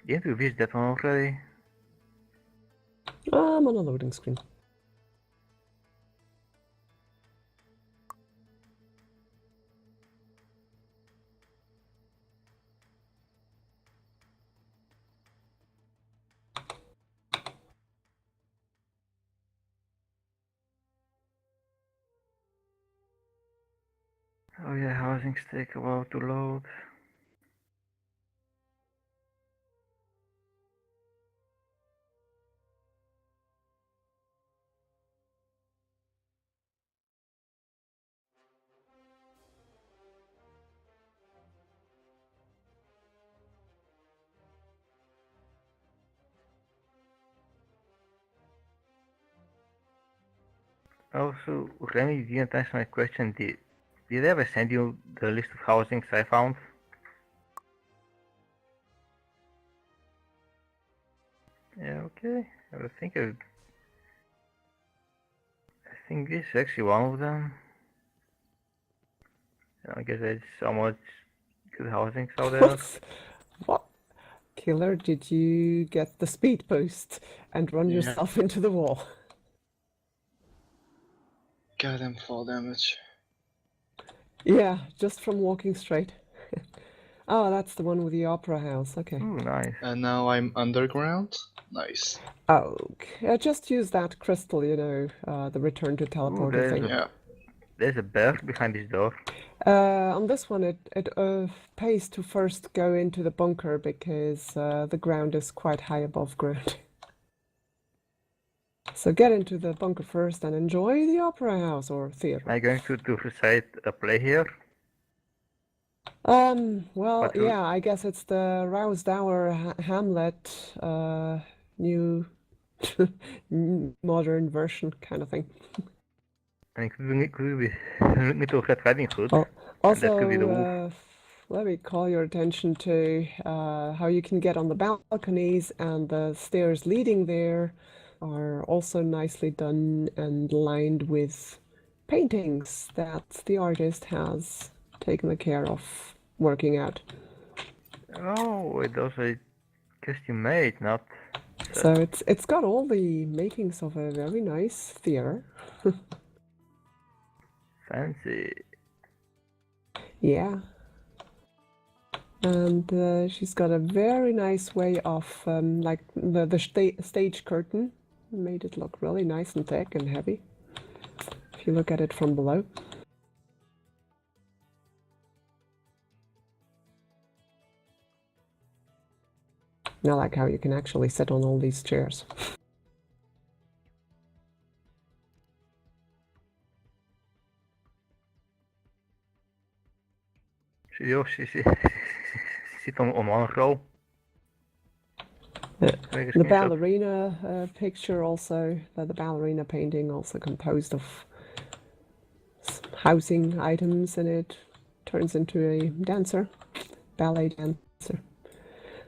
Didn't we visit that one already? I'm on a loading screen. Oh yeah, housings take a while to load. Also, Remy didn't answer my question. Did I ever send you the list of housings I found? Yeah, okay. I think this is actually one of them. I guess there's so much good housings out there. What? Killer, did you get the speed boost and run yourself into the wall? Goddamn fall damage. Yeah, just from walking straight. Oh, that's the one with the opera house. Okay. Ooh, nice. And now I'm underground. Nice. Okay, just use that crystal, you know, the return to teleporter thing. Yeah. There's a bear behind this door. On this one, it pays to first go into the bunker because the ground is quite high above ground. So get into the bunker first and enjoy the opera house or theater. Am I going to recite a play here? Well, What will- yeah, I guess it's the Wildstar Hamlet, new modern version kind of thing. I mean, could be Little Red Riding Hood. Oh, And that could be the wolf. also, let me call your attention to how you can get on the balconies, and the stairs leading there are also nicely done and lined with paintings that the artist has taken the care of working out. Oh, it also custom made, not. So it's got all the makings of a very nice theater. Fancy. Yeah. And she's got a very nice way of, like the stage curtain made it look really nice and thick and heavy, if you look at it from below. I like how you can actually sit on all these chairs. She sit on one row. The ballerina picture also, the ballerina painting also composed of housing items, and it turns into a dancer, ballet dancer.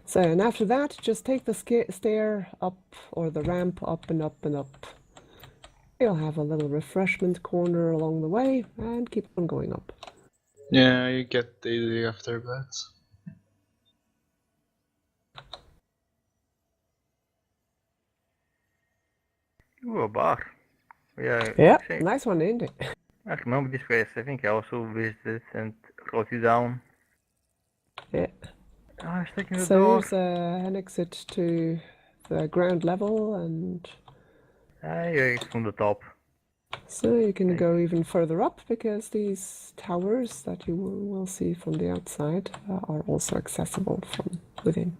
So, and after that, just take the stair up, or the ramp up and up and up. You'll have a little refreshment corner along the way, and keep on going up. Yeah, you get daily after that. Ooh, a bar. Yeah. Yeah, nice one, isn't it? I remember this place. I think I also visited and wrote it down. Yeah. Oh, I was taking the So door. here's an exit to the ground level, and yeah, it's from the top. so you can go even further up, because these towers that you will see from the outside are also accessible from within.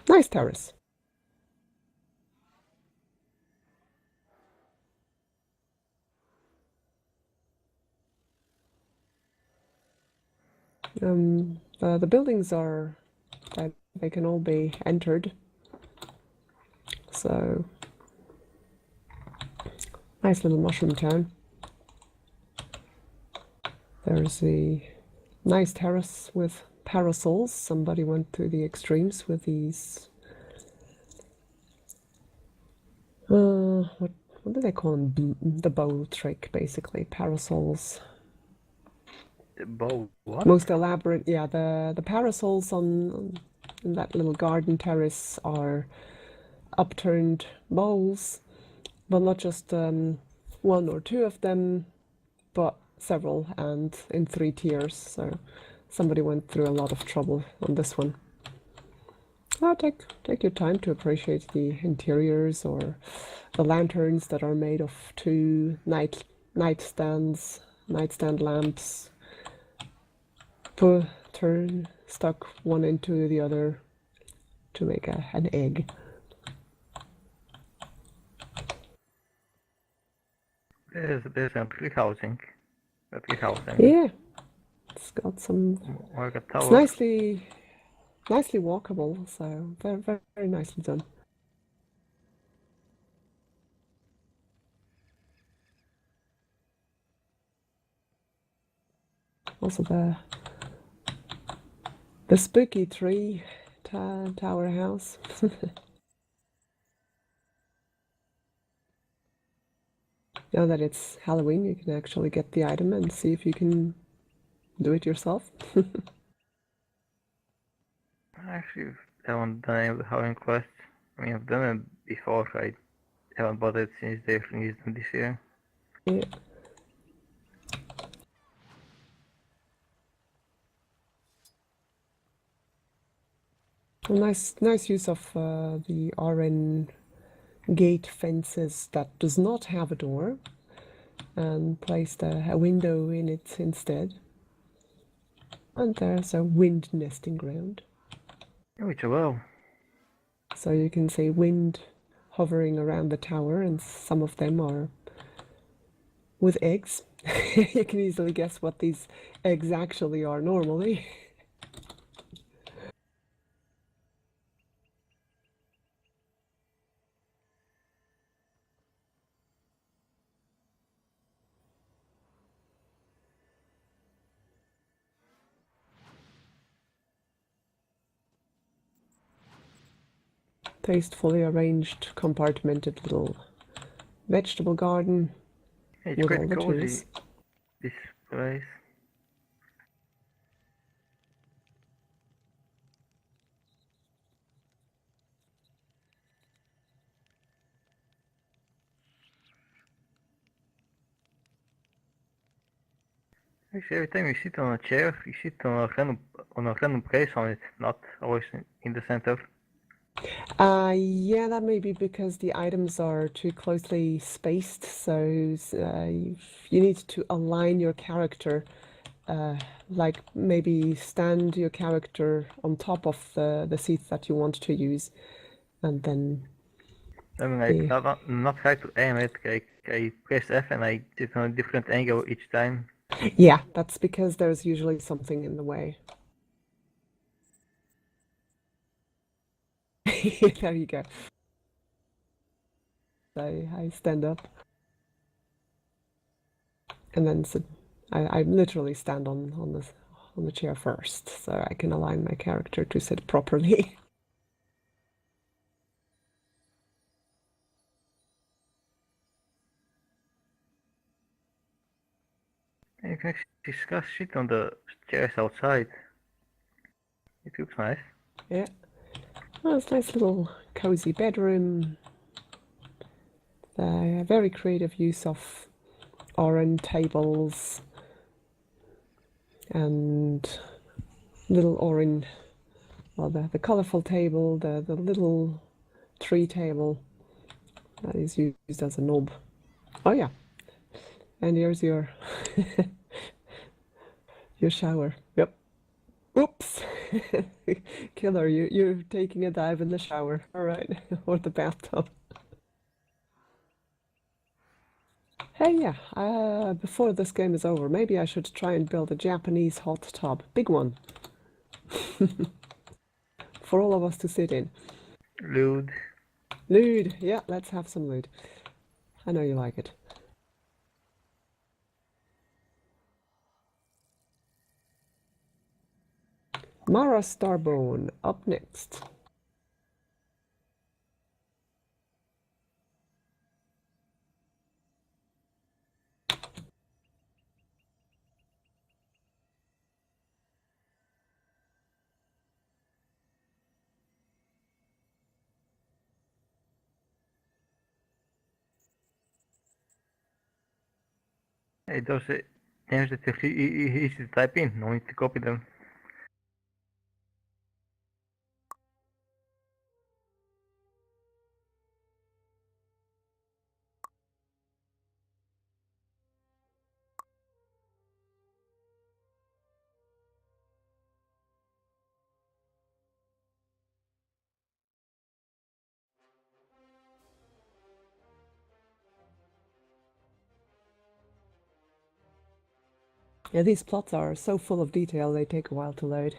Nice terrace. The buildings are, they can all be entered. So, nice little mushroom town. There's the nice terrace with parasols. Somebody went to the extremes with these. What do they call them? The bow trick, basically. Parasols. The bow. What? Most elaborate, yeah. The parasols on in that little garden terrace are upturned bowls, but not just one or two of them, but several, and in 3 tiers. So somebody went through a lot of trouble on this one. Oh, take your time to appreciate the interiors or the lanterns that are made of 2 nightstand lamps. Stuck one into the other to make an egg. There's a tree housing. Yeah, it's got some. Like a It's tower. nicely walkable, so very nicely done. Also the spooky tree tower house. Now that it's Halloween, you can actually get the item and see if you can do it yourself. I actually haven't done any of the Halloween quests. I mean, I've done it before. I haven't bothered since they released them this year. Yeah. A nice use of the RN gate fences that does not have a door, and placed a window in it instead. And there's a wind nesting ground. Oh, it's a well. So you can see wind hovering around the tower, and some of them are with eggs. You can easily guess what these eggs actually are normally. Tastefully arranged, compartmented little vegetable garden It's with quite all the cozy, tools. this place. Actually, every time you sit on a chair, you sit on a random place on it, not always in the center. Yeah, that may be because the items are too closely spaced, so you need to align your character, like maybe stand your character on top of the seat that you want to use, and then I mean, like, not try to aim it, like, I press F and I sit on a different angle each time. yeah, that's because there's usually something in the way. There you go. I stand up, and then sit. I literally stand on the chair first, so I can align my character to sit properly. And you can actually discuss shit on the chairs outside. It looks nice. Yeah. Oh, it's a nice little cozy bedroom. Very creative use of orange tables and little orange, well, the colorful table, the little tree table that is used as a knob. Oh yeah, and here's your your shower. Yep. Oops, killer! You're taking a dive in the shower. All right, or the bathtub. Hey, yeah, before this game is over, maybe I should try and build a Japanese hot tub. Big one. For all of us to sit in. Lewd. Lewd. Yeah, let's have some lewd. I know you like it. Mara Starbone, up next. Those names that are easy to type in, no need to copy them. Yeah, these plots are so full of detail, they take a while to load.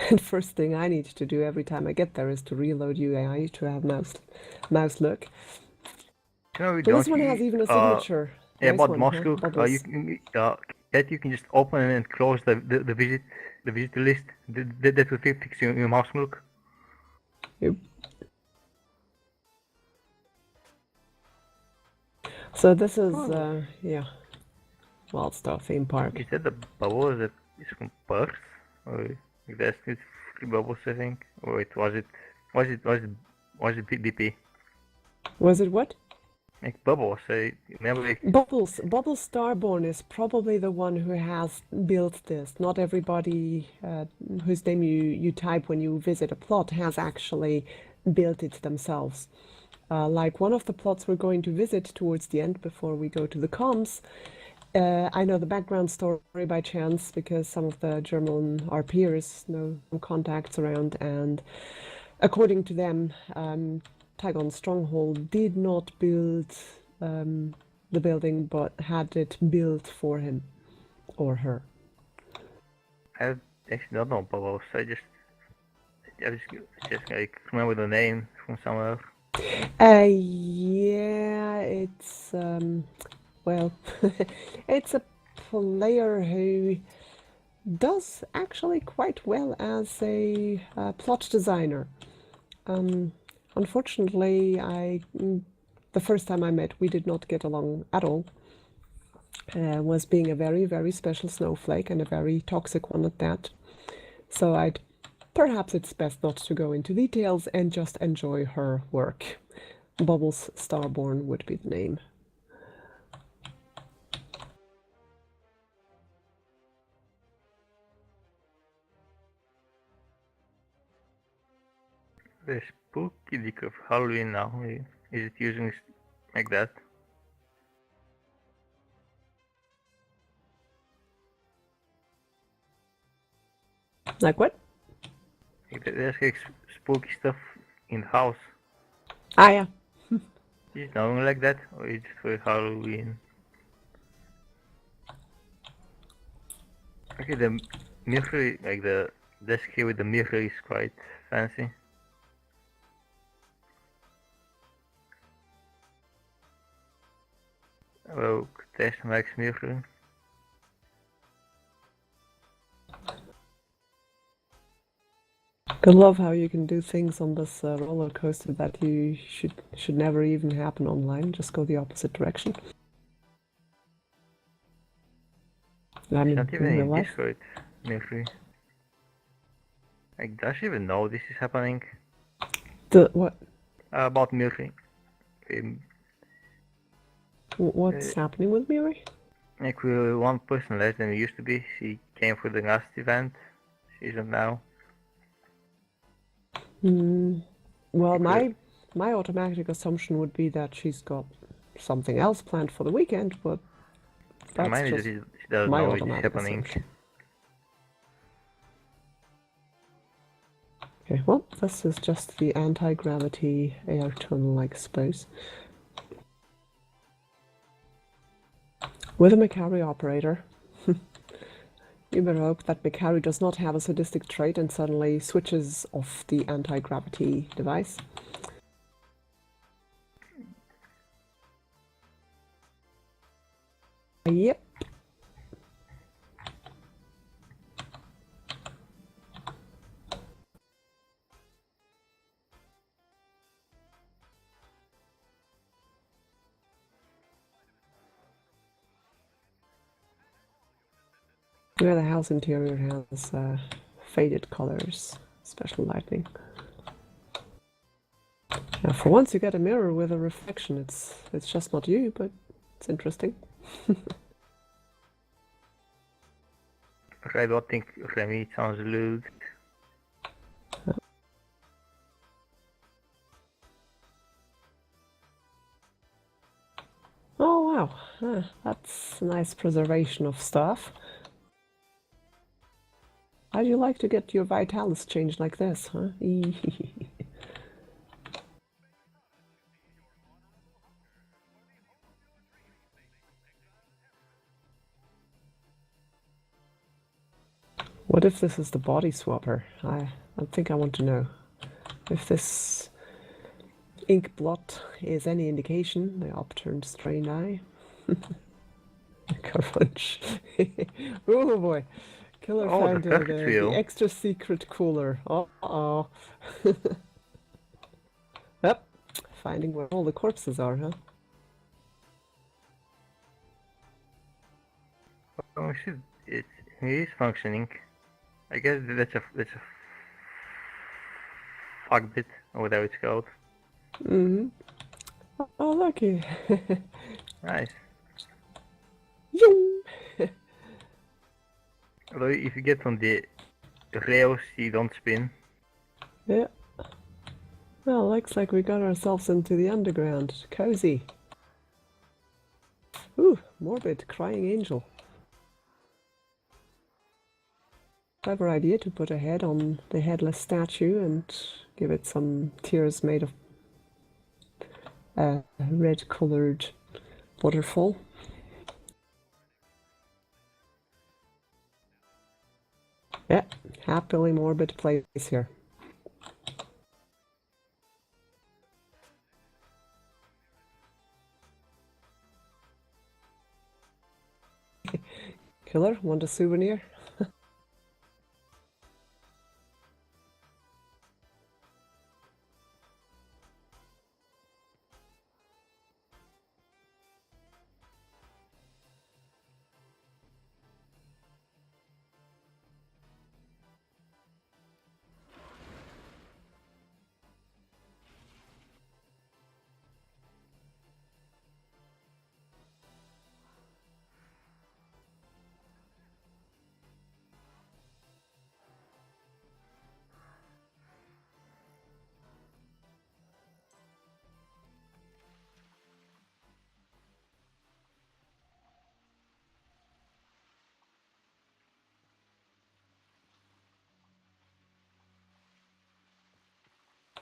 And first thing I need to do every time I get there is to reload UAI to have mouse look. You know, But this one has even a signature. Yeah, Nice about one, mouse huh? look, Bubbles. you can just open and close the visitor list. That will fix your mouse look. Yep. So this is, yeah, Wildstar theme park. Is that the bubble that is from Perth? Or that's it's free bubbles, I think. Or wait, was it BP? Was it what? Like bubbles, I remember. Bubbles Starborn is probably the one who has built this. Not everybody whose name you type when you visit a plot has actually built it themselves. Like one of the plots we're going to visit towards the end before we go to the comms, I know the background story by chance because some of the German our peers know some contacts around, and according to them, Tygon Stronghold did not build the building, but had it built for him or her. I actually don't know bubbles. I just like remember the name from somewhere. Yeah, it's well, it's a player who does actually quite well as a plot designer. Unfortunately, the first time I met, we did not get along at all. Was being a very, very special snowflake and a very toxic one at that. So perhaps it's best not to go into details and just enjoy her work. Bubbles Starborn would be the name. The spooky dick of Halloween now. Is it using like that? Like what? There's like spooky stuff in the house. Ah, yeah. Is it known like that, or is it for Halloween? Okay, the mirror, like the desk here with the mirror, is quite fancy. Well, test Max mirror. I love how you can do things on this roller coaster that you should never even happen online. Just go the opposite direction. I mean, Not even in real in life. Discord, mirror. Like, does she even know this is happening? The what? About mirroring. What's happening with Miri? Like, we're one person less than we used to be. She came for the last event. She isn't now. Well, my automatic assumption would be that she's got something else planned for the weekend, but that's Mine is just that she doesn't my know it's automatic happening. assumption. Okay, well, this is just the anti-gravity air tunnel, I suppose. With a Macari operator. You better hope that Macari does not have a sadistic trait and suddenly switches off the anti-gravity device. Yep. Yeah, the house interior has faded colors, special lighting. Yeah, for once you get a mirror with a reflection. It's just not you, but it's interesting. I don't think Remy sounds lewd. Oh wow, that's a nice preservation of stuff. How'd you like to get your Vitalis changed like this, huh? What if this is the body swapper? I think I want to know. If this ink blot is any indication, the upturned strained eye. Crunch. Oh boy. Killer Oh, found the circuit the wheel. extra secret cooler. Uh-oh. Yep. Finding where all the corpses are, huh? Oh shit, it is functioning. I guess that's a fuck bit, or whatever it's called. Mm-hmm. Oh, lucky. Nice. Yoom. Although if you get on the rails, you don't spin. Yeah. Well, looks like we got ourselves into the underground. Cozy. Ooh, morbid, crying angel. Clever idea to put a head on the headless statue and give it some tears made of red-colored waterfall. Yeah, happily morbid place here. Killer, want a souvenir?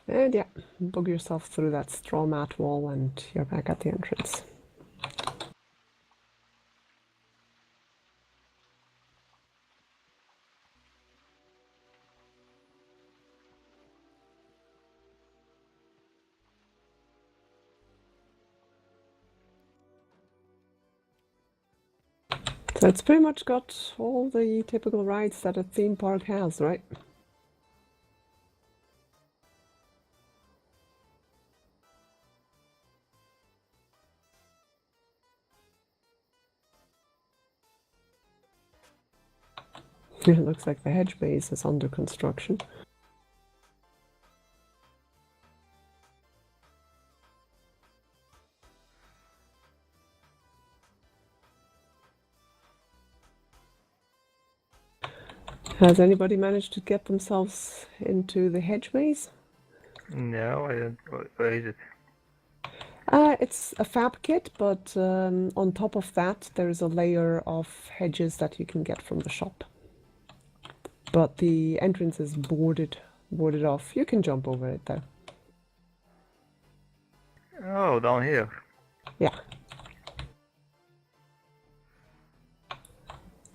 And yeah, bug yourself through that straw mat wall and you're back at the entrance. So it's pretty much got all the typical rides that a theme park has, right? It looks like the hedge maze is under construction. Has anybody managed to get themselves into the hedge maze? No, I don't. Where is it? It's a fab kit, but on top of that, there's a layer of hedges that you can get from the shop. But the entrance is boarded off. You can jump over it though. Oh, down here. Yeah.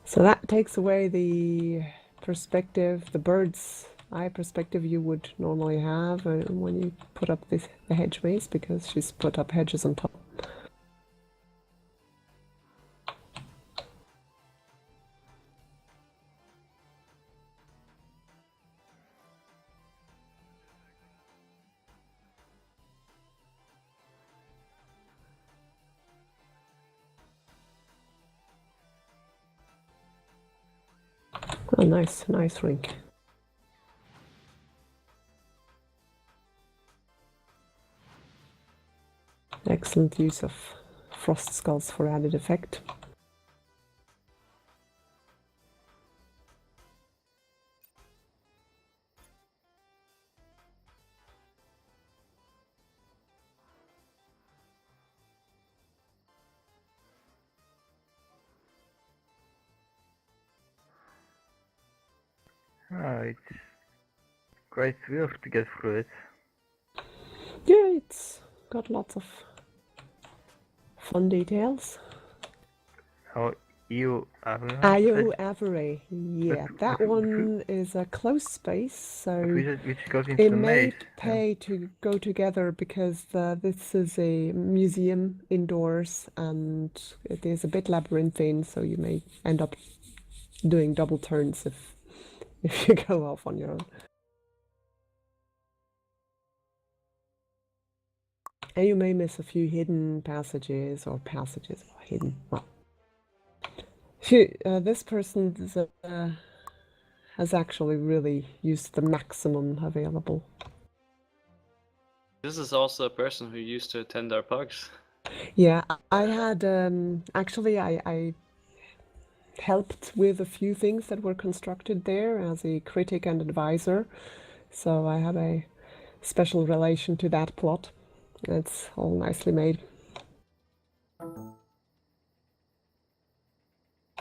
So that takes away the perspective, the bird's eye perspective you would normally have when you put up the hedge maze, because she's put up hedges on top. Oh, nice rink. Excellent use of frost skulls for added effect. It's quite weird to get through it. Yeah, it's got lots of fun details. Oh, you Io Avery, yeah, But- that but- one is a close space, so which goes into it the may maze. pay to go together because this is a museum indoors and it is a bit labyrinthine, so you may end up doing double turns if you go off on your own. And you may miss a few hidden passages or hidden. Well, this person has actually really used the maximum available. This is also a person who used to attend our pugs. Yeah, I had actually I helped with a few things that were constructed there as a critic and advisor, so I have a special relation to that plot. It's all nicely made.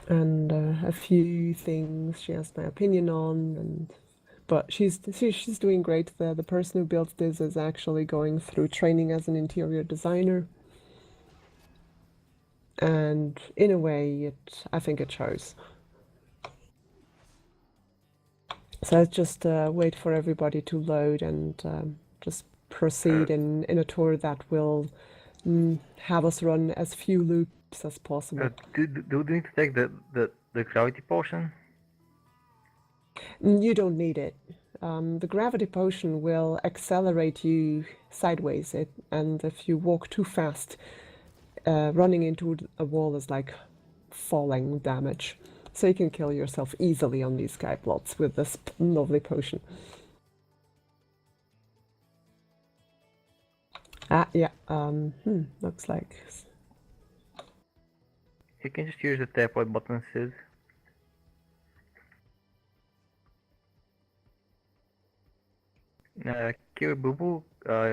And a few things she has my opinion on, but she's doing great. The person who built this is actually going through training as an interior designer, and in a way, I think it shows. So let's just wait for everybody to load and just proceed in a tour that will have us run as few loops as possible. Do we need to take the gravity potion? You don't need it. The gravity potion will accelerate you sideways, and if you walk too fast, running into a wall is like falling damage. So you can kill yourself easily on these sky plots with this lovely potion. Yeah, looks like... You can just use the teleport button instead. Kiwibubu,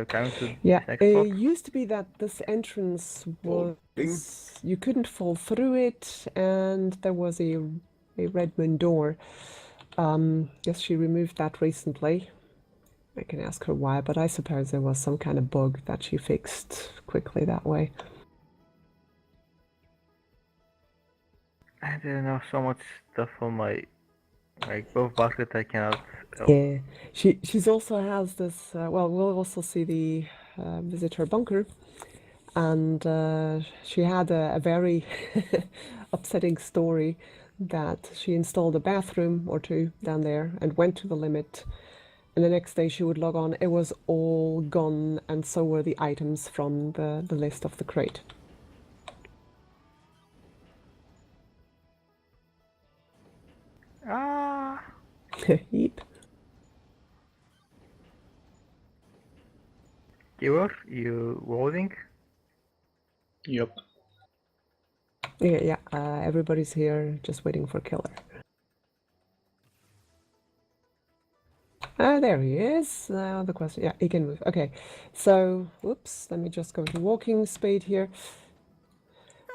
coming to Yeah, this next it block. used to be that this entrance was... You couldn't fall through it, and there was a Redmond door. Guess she removed that recently. I can ask her why, but I suppose there was some kind of bug that she fixed quickly that way. I don't know so much stuff on my both basket I cannot help. Yeah, she's also has this. Well, we'll also see the visitor bunker, and she had a very upsetting story that she installed a bathroom or two down there and went to the limit, and the next day she would log on, it was all gone, and so were the items from the list of the crate. Ah! Yep. Kiwer, you loading? Yup. Yeah, everybody's here just waiting for Killer. There he is. The question, yeah, he can move. Okay, so, whoops, let me just go to walking speed here.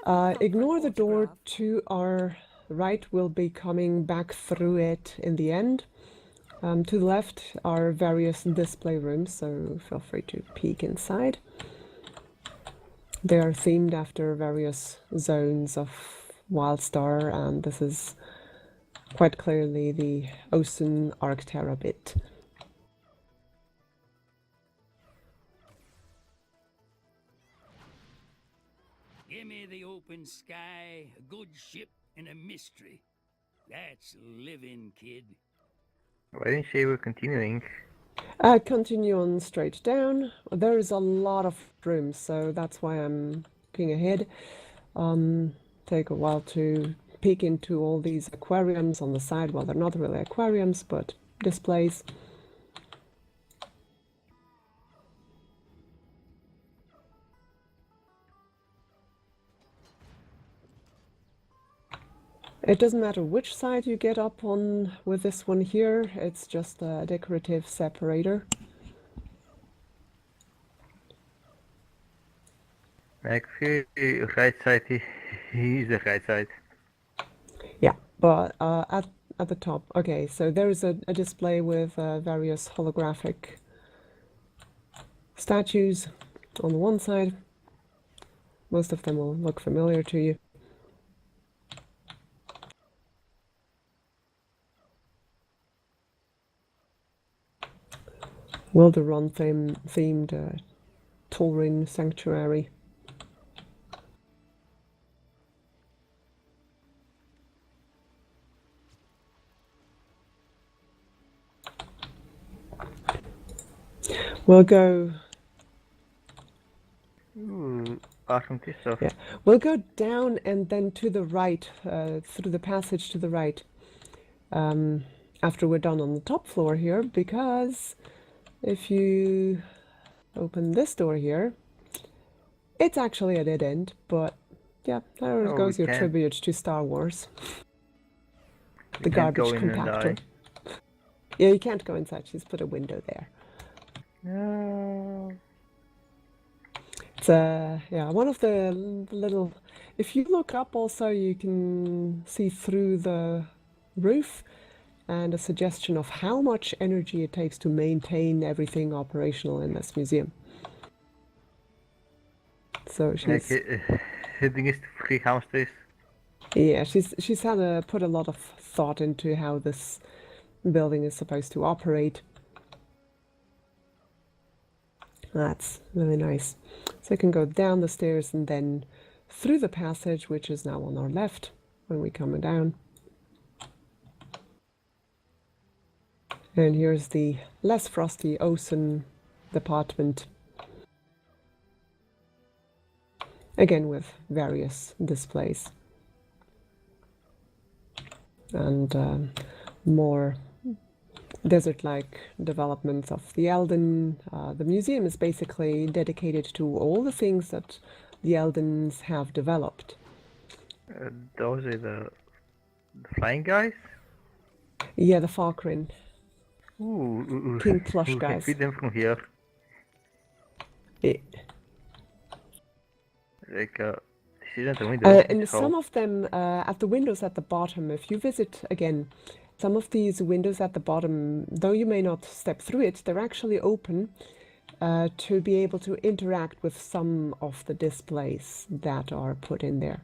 Ignore the door to our right. We'll be coming back through it in the end. To the left are various display rooms, so feel free to peek inside. They are themed after various zones of Wildstar, and this is quite clearly the Ocean Arctera bit. Give me the open sky, a good ship, and a mystery. That's living, kid. Why didn't she were continuing? Continue on straight down. There is a lot of rooms, so that's why I'm looking ahead. Take a while to peek into all these aquariums on the side. Well, they're not really aquariums, but displays. It doesn't matter which side you get up on with this one here, it's just a decorative separator. Actually, right side is the right side. Yeah, but at the top. Okay, so there is a display with various holographic statues on the one side. Most of them will look familiar to you. Wilderun themed Taurin Sanctuary. We'll go. Ooh, awesome piece of. Yeah, we'll go down and then to the right, through the passage to the right, after we're done on the top floor here, because if you open this door here, it's actually a dead end, but yeah, there Oh, goes we your can't- tribute to Star Wars. We The can't go garbage in and compactor. die. Yeah, you can't go inside, she's put a window there. No. It's yeah, one of the little. If you look up, also you can see through the roof, and a suggestion of how much energy it takes to maintain everything operational in this museum. So she's Hitting is 3 hamsters. yeah, she's had to put a lot of thought into how this building is supposed to operate. That's really nice. So I can go down the stairs and then through the passage, which is now on our left when we come down. And here's the less frosty Ocean department. Again with various displays. And more desert-like developments of the Elden. The museum is basically dedicated to all the things that the Eldens have developed. Those are the flying guys? Yeah, the Falkrin. Ooh, Pink plush we can guys. feed them from here. Yeah. Like, this isn't a window. And it's some hole. of them at the windows at the bottom, if you visit again, some of these windows at the bottom, though you may not step through it, they're actually open to be able to interact with some of the displays that are put in there.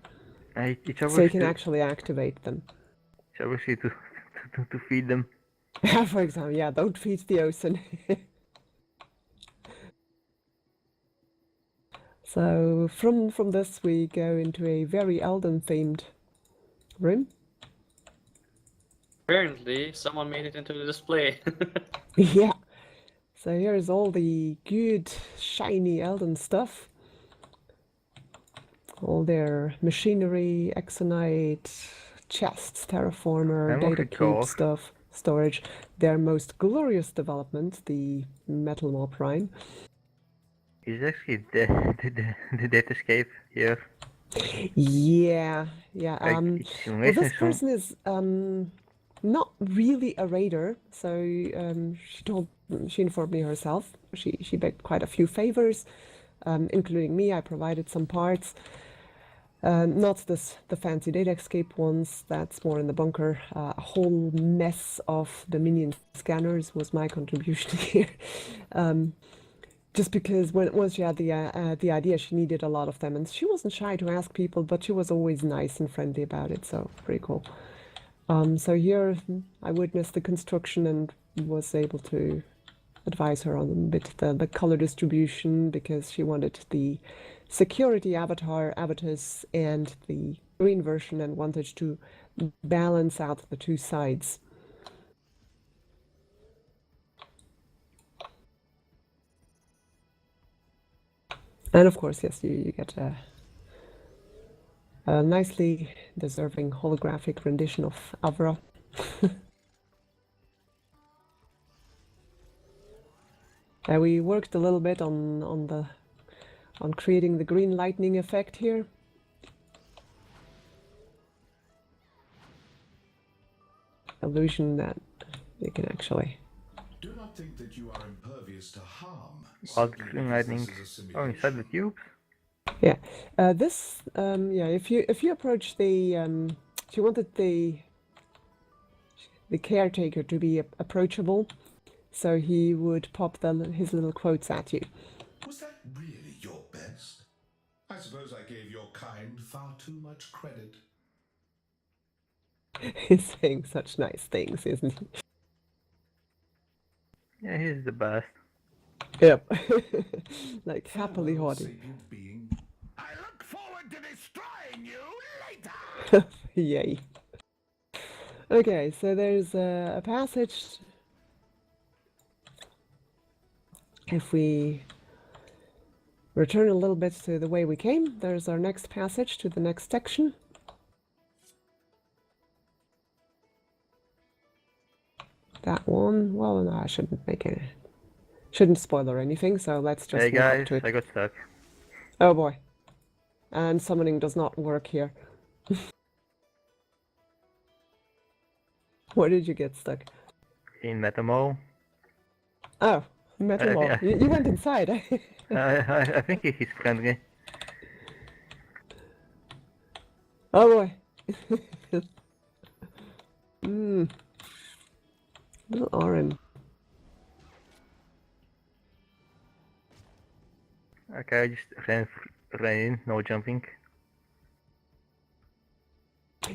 It's So you obviously, can actually activate them. it's obviously to feed them. For example, yeah, don't feed the ocean. So from this we go into a very Elden themed room. Apparently, someone made it into the display. Yeah. So here's all the good shiny Elden stuff. All their machinery, Exonite, chests, terraformer, I'm data looking cube cool. stuff, storage. Their most glorious development, the metal mob Rhine. It's actually the data escape here. Yeah, yeah. Like, it's Well, this simulation. person is not really a raider, so she informed me herself. She begged quite a few favors, including me. I provided some parts. Not the fancy data escape ones. That's more in the bunker. A whole mess of the minion scanners was my contribution here. Just because once she had the idea, she needed a lot of them, and she wasn't shy to ask people, but she was always nice and friendly about it. So pretty cool. So here I witnessed the construction and was able to advise her on a bit the color distribution, because she wanted the security avatars and the green version, and wanted to balance out the two sides. And of course, yes, you get a nicely deserving holographic rendition of Avra. We worked a little bit on creating the green lightning effect here. illusion that you can actually. Do not think that you are impervious to harm. Wild simply green because lightning. this is a Oh, inside the simulation. tubes? Yeah, if you approach the if you wanted the caretaker to be approachable, so he would pop his little quotes at you. Was that really your best? I suppose I gave your kind far too much credit. He's saying such nice things, isn't he? Yeah, he's the best. Yep. Like happily Farewell, haughty. sapient being. I look forward to destroying you later. Yay. Okay, so there's a passage. If we return a little bit to the way we came, there's our next passage to the next section. That one, well, no, I shouldn't make it. Shouldn't spoil or anything, so let's just Hey move up guys, to it. I got stuck. Oh boy. And summoning does not work here. Where did you get stuck? In Metamo. Oh, metal wall. yeah. You went inside. I think he's friendly. Oh boy. Little Oren. Okay, I just ran in, no jumping.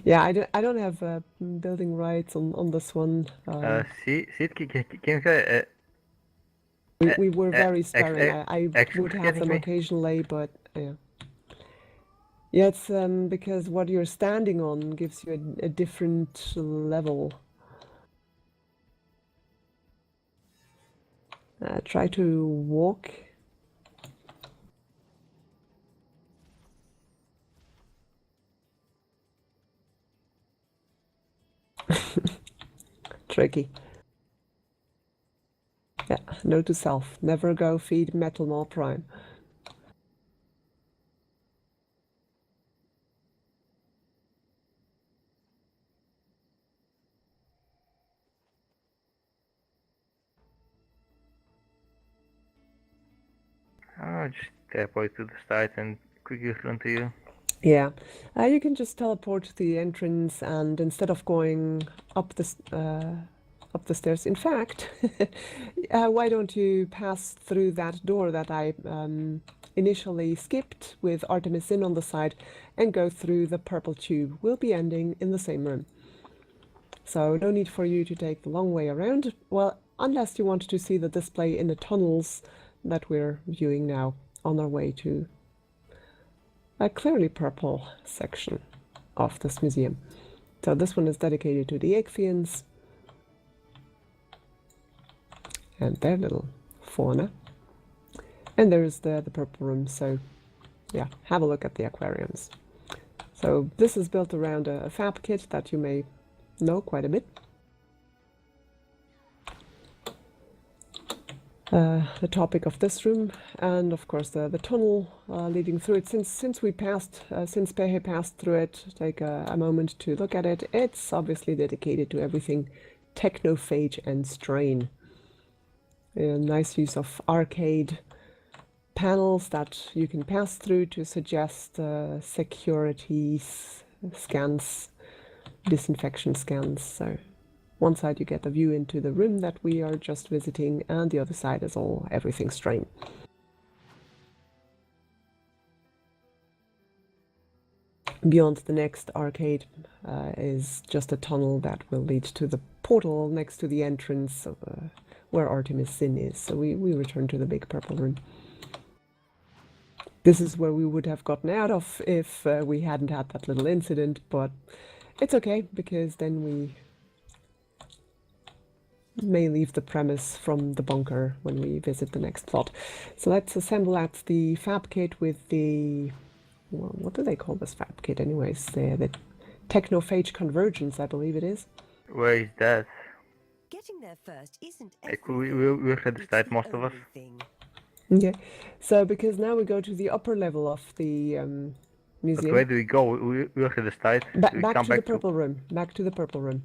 Yeah, I don't have building rights on this one. Sid, can you say, We were very ex- sparing. I ex- would have getting them me? occasionally, but yeah. Yeah, it's because what you're standing on gives you a different level. Try to walk. Tricky. Yeah, note to self. Never go feed Metal Maw Prime. I'll just teleport to the side and quickly run to you. Yeah, you can just teleport to the entrance, and instead of going up the stairs, in fact, why don't you pass through that door that I initially skipped with Artemis in on the side, and go through the purple tube. We'll be ending in the same room. So no need for you to take the long way around, well, unless you want to see the display in the tunnels that we're viewing now on our way to a clearly purple section of this museum. So this one is dedicated to the Ichthyans and their little fauna. And there's the purple room, so yeah, have a look at the aquariums. So this is built around a fab kit that you may know quite a bit. The topic of this room, and of course the tunnel leading through it. Since we passed, since Pehe passed through it, take a moment to look at it. It's obviously dedicated to everything technophage and strain. A nice use of arcade panels that you can pass through to suggest security scans, disinfection scans. So one side you get a view into the room that we are just visiting, and the other side is everything strain. Beyond the next arcade is just a tunnel that will lead to the portal next to the entrance of, where Artemis Sin is. So we return to the big purple room. This is where we would have gotten out of if we hadn't had that little incident, but it's okay, because then we may leave the premise from the bunker when we visit the next plot. So let's assemble at the fab kit with the, well, what do they call this fab kit anyways? The technophage convergence, I believe it is. Where is that? Getting there first isn't Like, everything. we're at the It's start, the most of us. only thing. Okay, so because now we go to the upper level of the But museum. where do we go? We're at the start. Do we Back come to the back purple room. Back to the purple room.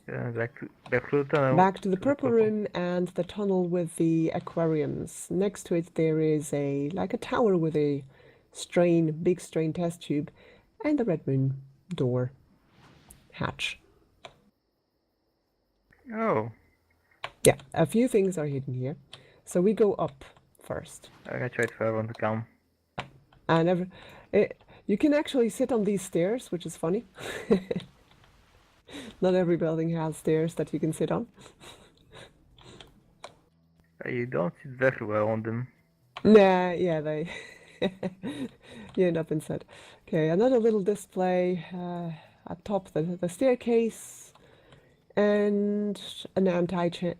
Back to the tunnel. Back to the to purple room and the tunnel with the aquariums. Next to it there is a tower with a big strain test tube and the red moon door hatch. Oh, Yeah, a few things are hidden here. So we go up first. I gotta try for everyone to come. And you can actually sit on these stairs, which is funny. Not every building has stairs that you can sit on. You don't sit very well on them. Nah, yeah, they you end up inside. Okay, another little display at top the staircase and an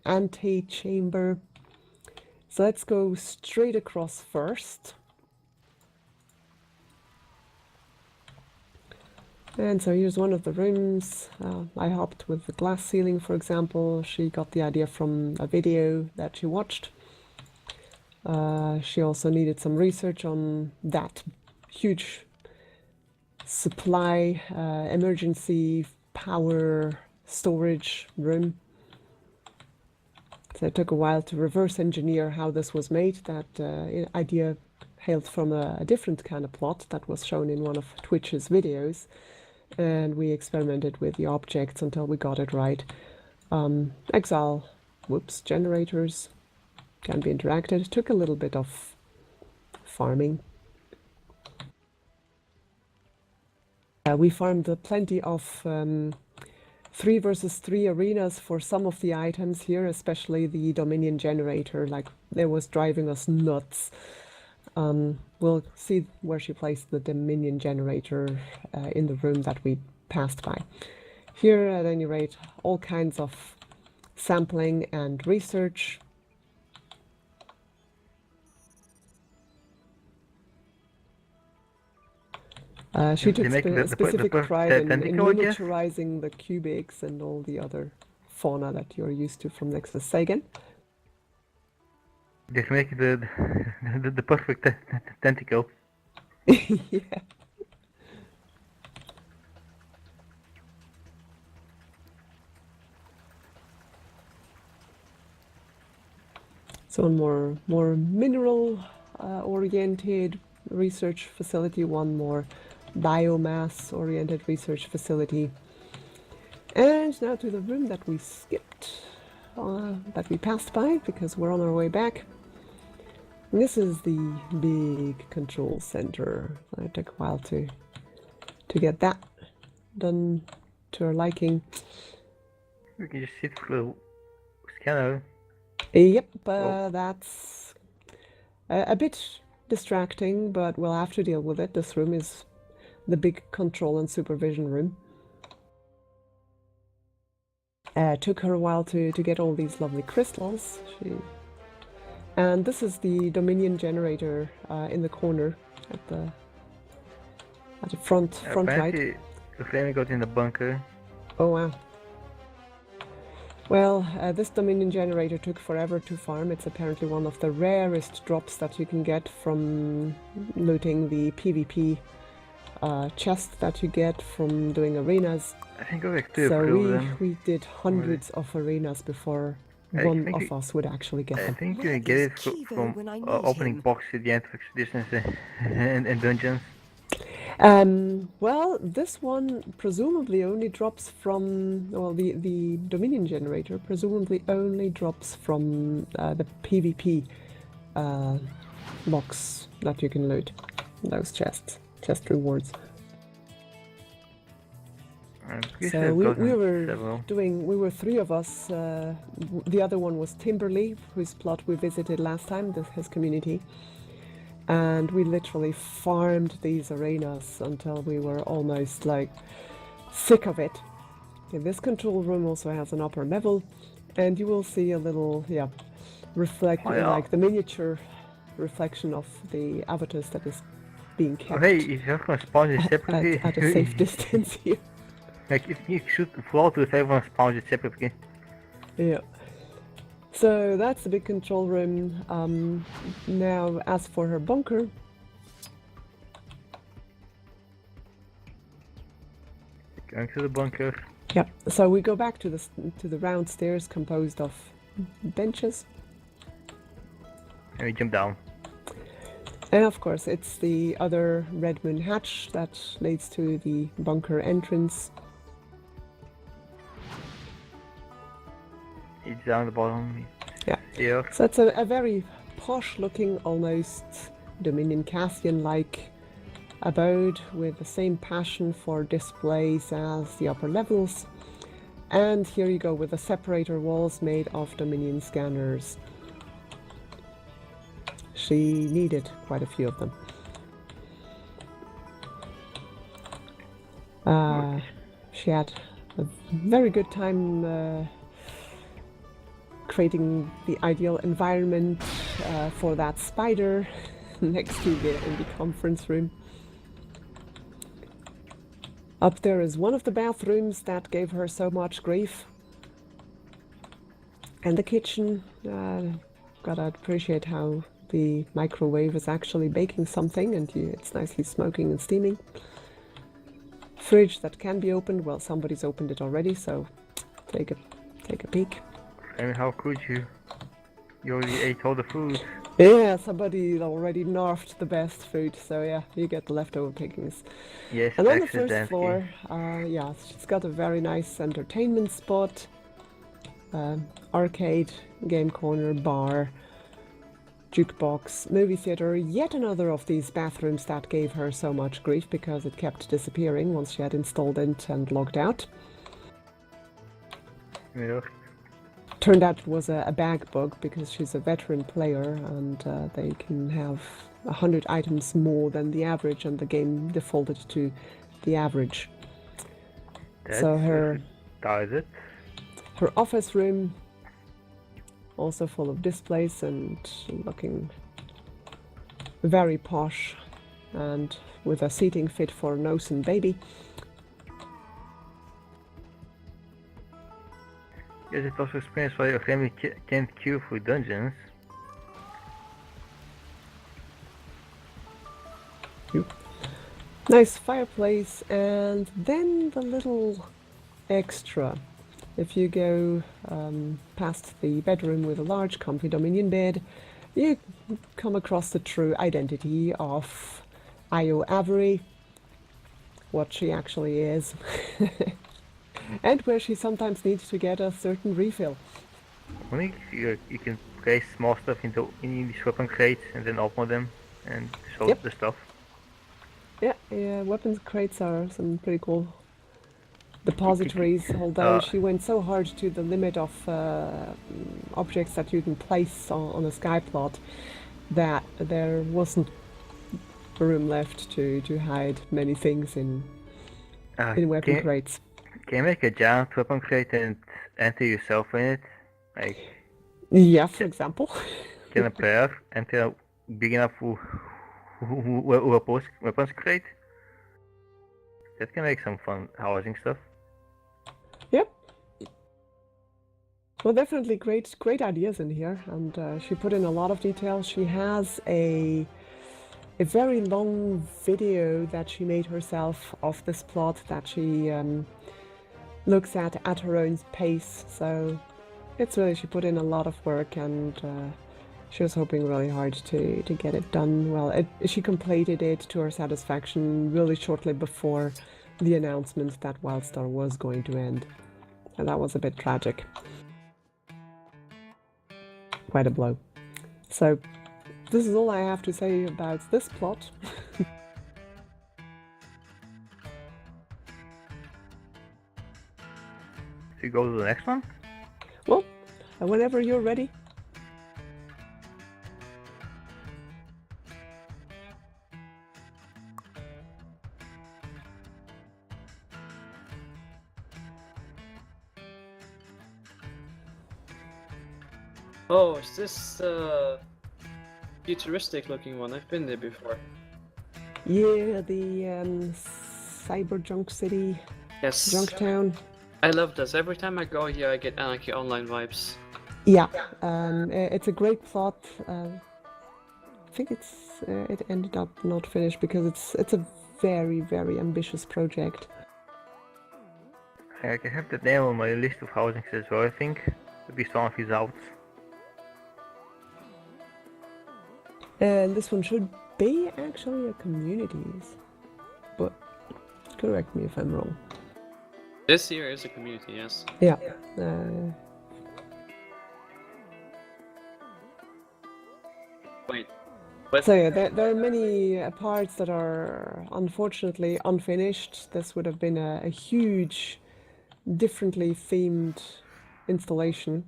antechamber. So let's go straight across first. And so here's one of the rooms. I helped with the glass ceiling, for example. She got the idea from a video that she watched. She also needed some research on that huge supply, emergency power storage room. So it took a while to reverse engineer how this was made. That idea hailed from a different kind of plot that was shown in one of Twitch's videos. And we experimented with the objects until we got it right. Exile, generators can be interacted. It took a little bit of farming. We farmed plenty of 3 versus 3 arenas for some of the items here, especially the Dominion generator. Like, it was driving us nuts. We'll see where she placed the Dominion generator in the room that we passed by. Here, at any rate, all kinds of sampling and research. She took specific pride in miniaturizing the cubics and all the other fauna that you're used to from Nexus. Say again? They make the perfect tentacle. Yeah. So more mineral oriented research facility, one more biomass oriented research facility. And now to the room that we skipped, that we passed by because we're on our way back. And this is the big control center. It took a while to get that done to our liking. We can just sit for a scanner. Yep, that's a bit distracting, but we'll have to deal with it. This room is the big control and supervision room. Took her a while to get all these lovely crystals. And this is the Dominion generator in the corner at the front right. The flame got in the bunker. Oh wow. Well, this Dominion generator took forever to farm. It's apparently one of the rarest drops that you can get from looting the PvP chest that you get from doing arenas. I think I like 2 so of them. we did hundreds of arenas before one of us would actually get I them. think you can get it from opening boxes at the end of expeditions and dungeons. Well, this one presumably only drops from, well, the Dominion generator presumably only drops from the PvP box that you can loot, those chest rewards. So we were 3 of us. The other one was Timberly, whose plot we visited last time, his community. And we literally farmed these arenas until we were almost like sick of it. Okay, this control room also has an upper level, and you will see a little, like the miniature reflection of the avatars that is being kept hey, if you're gonna spawn it separately, at a safe distance here. Like, if you should float with everyone spawned it separately. Yeah. So that's the big control room. Now, as for her bunker, Going to the bunker. Yep. So we go back to the round stairs composed of benches. And we jump down. And of course, it's the other Red Moon hatch that leads to the bunker entrance. It's down the bottom. Yeah. Here. So it's a very posh-looking, almost Dominion Cassian-like abode with the same passion for displays as the upper levels. And here you go with the separator walls made of Dominion scanners. She needed quite a few of them. She had a very good time creating the ideal environment for that spider next to in the conference room. Up there is one of the bathrooms that gave her so much grief. And the kitchen, gotta appreciate how the microwave is actually baking something and it's nicely smoking and steaming. Fridge that can be opened, well, somebody's opened it already, so take a peek. And how could you? You already ate all the food. Yeah, somebody already nerfed the best food, so yeah, you get the leftover pickings. Yes, And on the first accidentally. floor, yeah, she's got a very nice entertainment spot, arcade, game corner, bar, jukebox, movie theater, yet another of these bathrooms that gave her so much grief because it kept disappearing once she had installed it and logged out. Yeah. Turned out it was a bag bug because she's a veteran player and they can have 100 items more than the average and the game defaulted to the average. So her office room also full of displays and looking very posh and with a seating fit for nose and baby. Yes, it also explains why your family can't queue for dungeons. Nice fireplace, and then the little extra. If you go past the bedroom with a large comfy Dominion bed, you come across the true identity of Io Avery, what she actually is, and where she sometimes needs to get a certain refill. I think you can place small stuff in these weapon crates and then open them and show Yep. the stuff. Yeah, weapons crates are some pretty cool depositories, although she went so hard to the limit of objects that you can place on a sky plot that there wasn't room left to hide many things in weapon crates. Can you make a giant weapon crate and enter yourself in it? Like, Yeah, for example. can a player enter a big enough weapons crate? That can make some fun housing stuff. Yep. Well, definitely great ideas in here, and she put in a lot of detail. She has a very long video that she made herself of this plot that she looks at her own pace. So it's really, she put in a lot of work, and she was hoping really hard to get it done. Well, she completed it to her satisfaction really shortly before the announcement that Wildstar was going to end. And that was a bit tragic. Quite a blow. So, this is all I have to say about this plot. So you go to the next one? Well, whenever you're ready. Oh, is this the futuristic looking one? I've been there before. Yeah, the Cyberpunk city, Yes. Junktown. I love this. Every time I go here, I get Anarchy Online vibes. Yeah, it's a great plot. I think it ended up not finished because it's a very ambitious project. I have the name on my list of housings as well, I think. At least one of his outs. And this one should be actually a communities. But correct me if I'm wrong. This here is a community, yes. Yeah. Wait. But So yeah, there are many parts that are unfortunately unfinished. This would have been a huge, differently themed installation.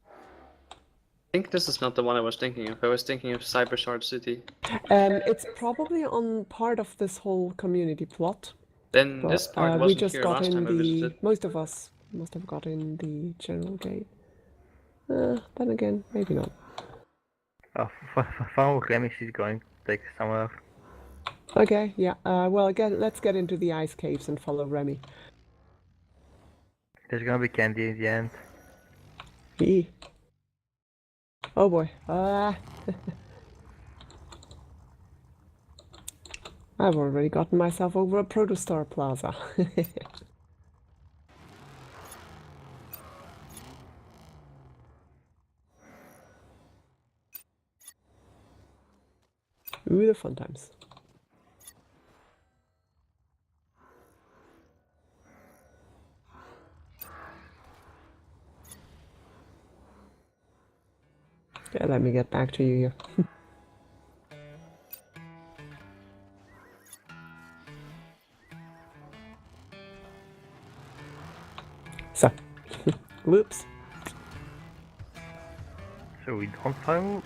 I think this is not the one I was thinking of. I was thinking of Cyberpunk City. It's probably on part of this whole community plot. Then But this part we wasn't just here got last in time I the. visited. Most of us must have got in the general gate. Then again, maybe not. Found Remis is going to take somewhere. Okay, yeah. Well, again, let's get into the ice caves and follow Remy. There's gonna be candy in the end. Hee. Oh boy. I've already gotten myself over a Protostar Plaza. Ooh, the fun times. Yeah, let me get back to you here. So, whoops. So we don't follow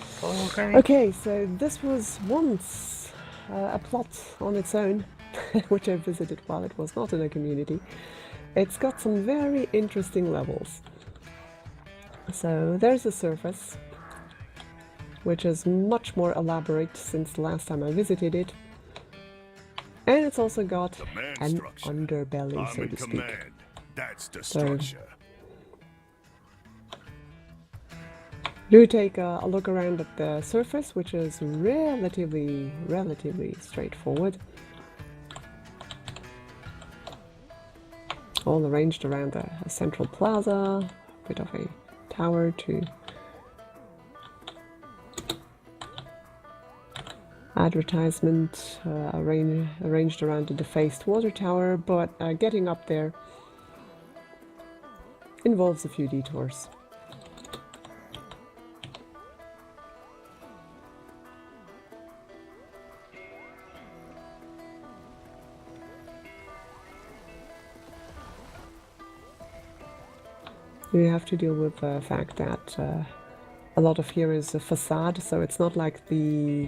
Remis? Okay, so this was once a plot on its own, which I visited while it was not in a community. It's got some very interesting levels. So there's the surface, which is much more elaborate since the last time I visited it. And it's also got an underbelly, so to speak. That's the So, structure. do take a look around at the surface, which is relatively straightforward. All arranged around a central plaza, a bit of a tower to advertisement arranged around a defaced water tower, but getting up there involves a few detours. You have to deal with the fact that a lot of here is a facade, so it's not like the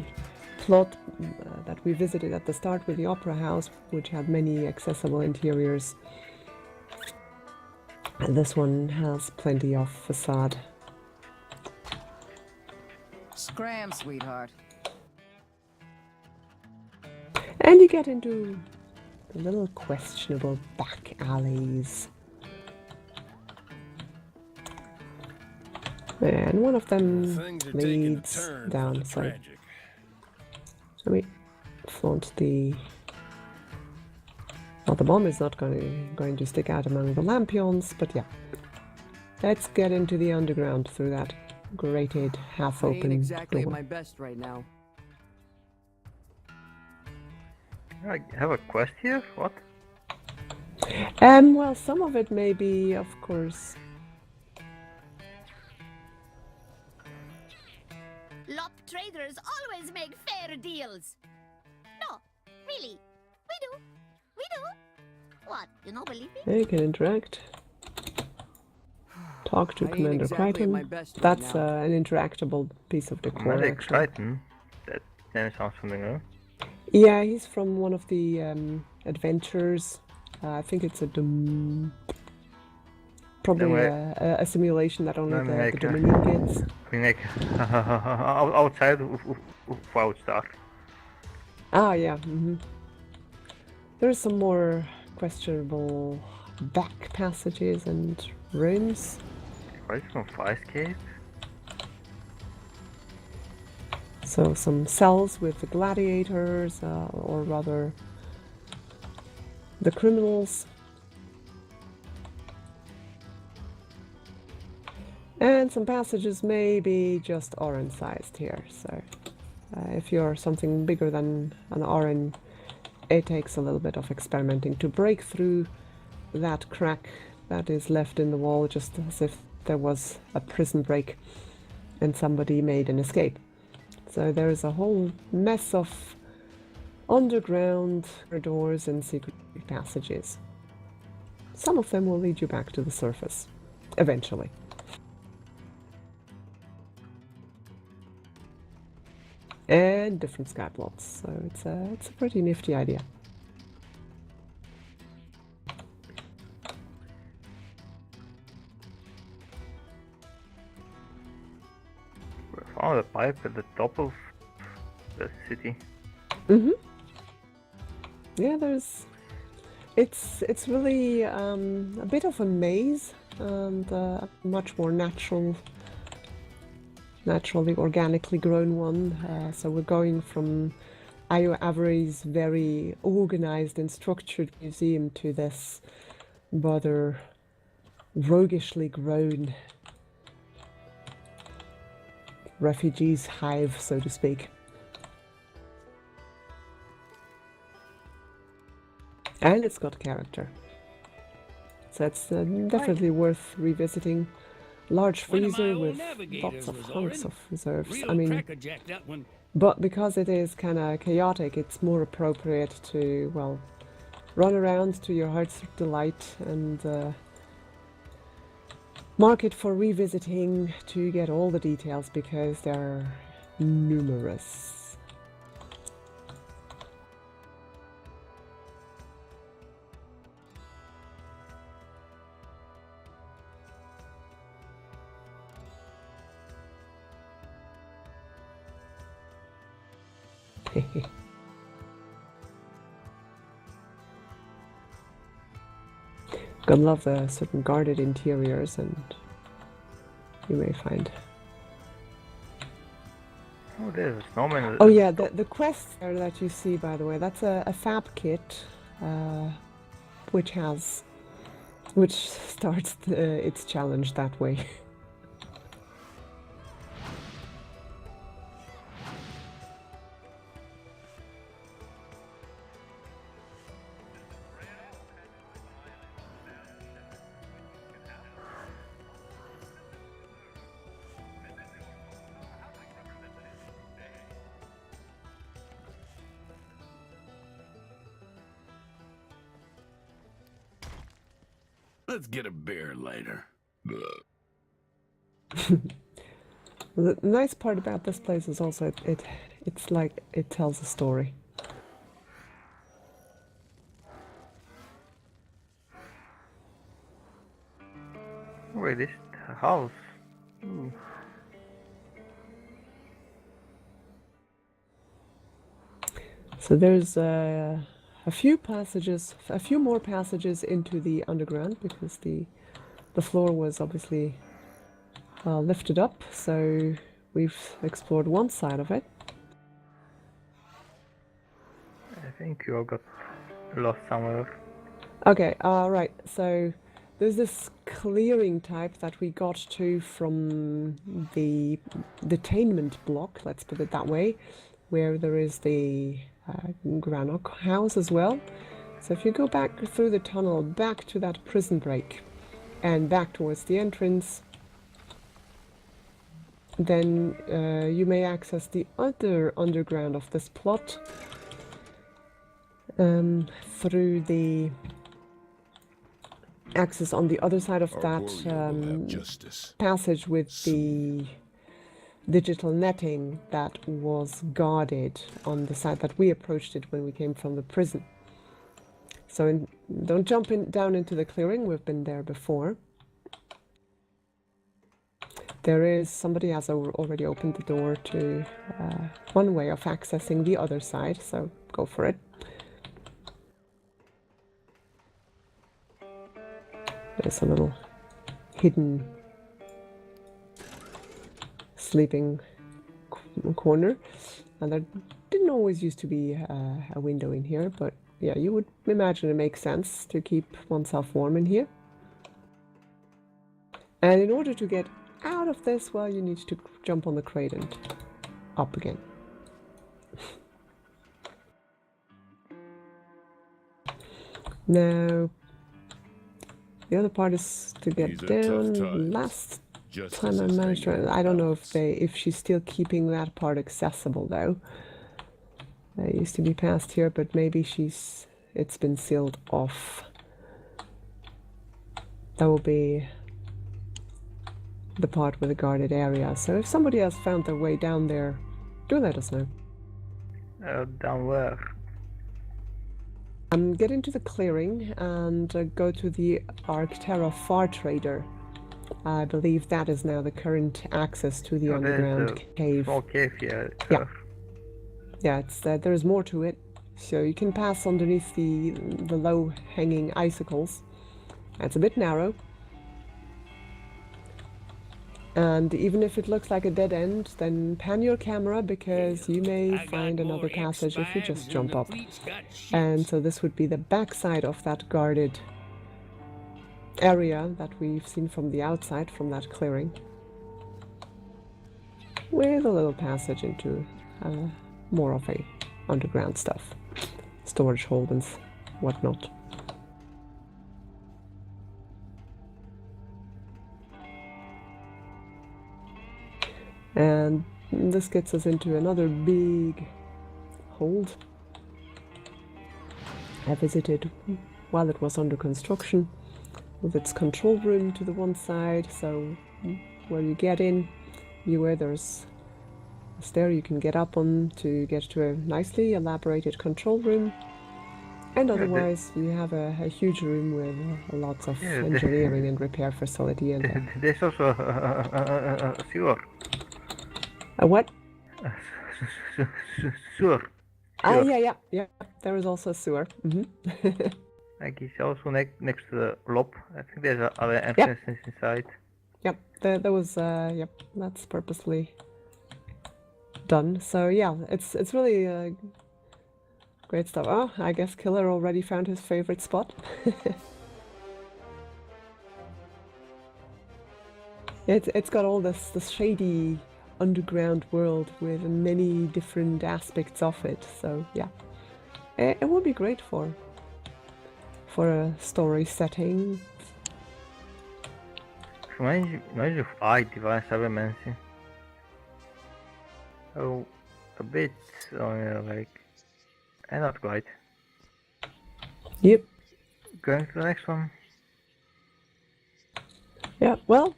plot that we visited at the start with the Opera House, which had many accessible interiors. And this one has plenty of facade. Scram, sweetheart. And you get into the little questionable back alleys. And one of them Things are taking a leads turn for down, the so tragic. let me flaunt the... Well, the bomb is not going to stick out among the lampions, but yeah. Let's get into the underground through that grated, I ain't half-open exactly at door. my best right now. I have a quest here? What? Well, some of it may be, of course... Lop traders always make fair deals. No, really. We do. We do. What, you don't believe me? You can interact. Talk to I ain't Commander exactly at Crichton. my best right That's now. an interactable piece of decor, Medic actually. Triton? That name sounds familiar. Yeah, he's from one of the adventures. I think it's a probably a simulation that only the Dominion gets. We make outside of Wildstar. Ah, yeah. There's some more questionable back passages and rooms. What is from Fire Escape? So some cells with the gladiators, or rather the criminals. And some passages may be just orange sized here, so if you're something bigger than an orange, it takes a little bit of experimenting to break through that crack that is left in the wall, just as if there was a prison break and somebody made an escape. So there's a whole mess of underground corridors and secret passages. Some of them will lead you back to the surface, eventually. And different sky plots, so it's a pretty nifty idea. We found a pipe at the top of the city. Mm-hmm. Yeah, it's really a bit of a maze and a much more naturally organically grown one. So we're going from Ayo Avery's very organized and structured museum to this rather roguishly grown refugees' hive, so to speak. And it's got character. So it's definitely worth revisiting. Large freezer with lots of hunks of reserves. I mean, but because it is kind of chaotic, it's more appropriate to, well, run around to your heart's delight and mark it for revisiting to get all the details, because they're numerous. Gonna love the certain guarded interiors, and you may find. Oh, there's a snowman. Oh yeah, the quest there that you see, by the way, that's a fab kit, which starts its challenge that way. Let's get a beer later. The nice part about this place is also it's like it tells a story. Wait, this house. Ooh. So there's a few more passages into the underground, because the floor was obviously lifted up, so we've explored one side of it. I think you all got lost somewhere. Okay, right, so there's this clearing type that we got to from the detainment block, let's put it that way, where there is the Granok house as well. So if you go back through the tunnel, back to that prison break, and back towards the entrance, then you may access the other underground of this plot through the access on the other side of that passage with the digital netting that was guarded on the side that we approached it when we came from the prison. So don't jump down into the clearing, we've been there before. Somebody has already opened the door to one way of accessing the other side, so go for it. There's a little hidden sleeping corner, and there didn't always used to be a window in here, but yeah, you would imagine it makes sense to keep oneself warm in here. And in order to get out of this, well, you need to jump on the crate and up again. Now, the other part is to get These are tough down. times. Last Just time I managed to, I don't know if she's still keeping that part accessible though. It used to be past here, but maybe it's been sealed off. That will be the part with the guarded area. So if somebody else found their way down there, do let us know. Down where? Get into the clearing and go to the Arctera Far Trader. I believe that is now the current access to the underground cave. Small cave, yeah. Yeah. Yeah, it's there's more to it. So you can pass underneath the low-hanging icicles. It's a bit narrow. And even if it looks like a dead end, then pan your camera because you may find another passage if you just jump up. And so this would be the backside of that guarded area that we've seen from the outside, from that clearing. With a little passage into more of a underground stuff. Storage hold and whatnot. And this gets us into another big hold. I visited while it was under construction with its control room to the one side, so where you get in, there's a stair you can get up on to get to a nicely elaborated control room. And otherwise, you have a huge room with lots of engineering and repair facility. And there's also a sewer. A what? Sewer. Yeah. There is also a sewer. Like it's also next to the lob. I think there's other entrances inside. Yep, there was. Yep, that's purposely done. So yeah, it's really great stuff. Oh, I guess Killer already found his favorite spot. It's got all this shady underground world with many different aspects of it. So yeah, it would be great for a story setting. Reminds me of Divine Cybermancy. Oh, a bit, like, and not quite. Yep. Going to the next one. Yeah, well,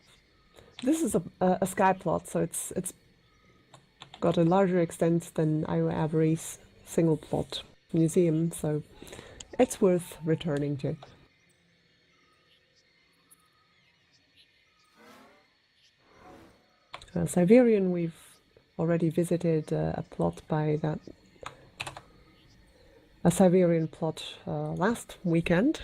this is a sky plot, so it's got a larger extent than Io Avery's single plot museum, so it's worth returning to. Siberian, we've already visited a plot by that. A Siberian plot last weekend.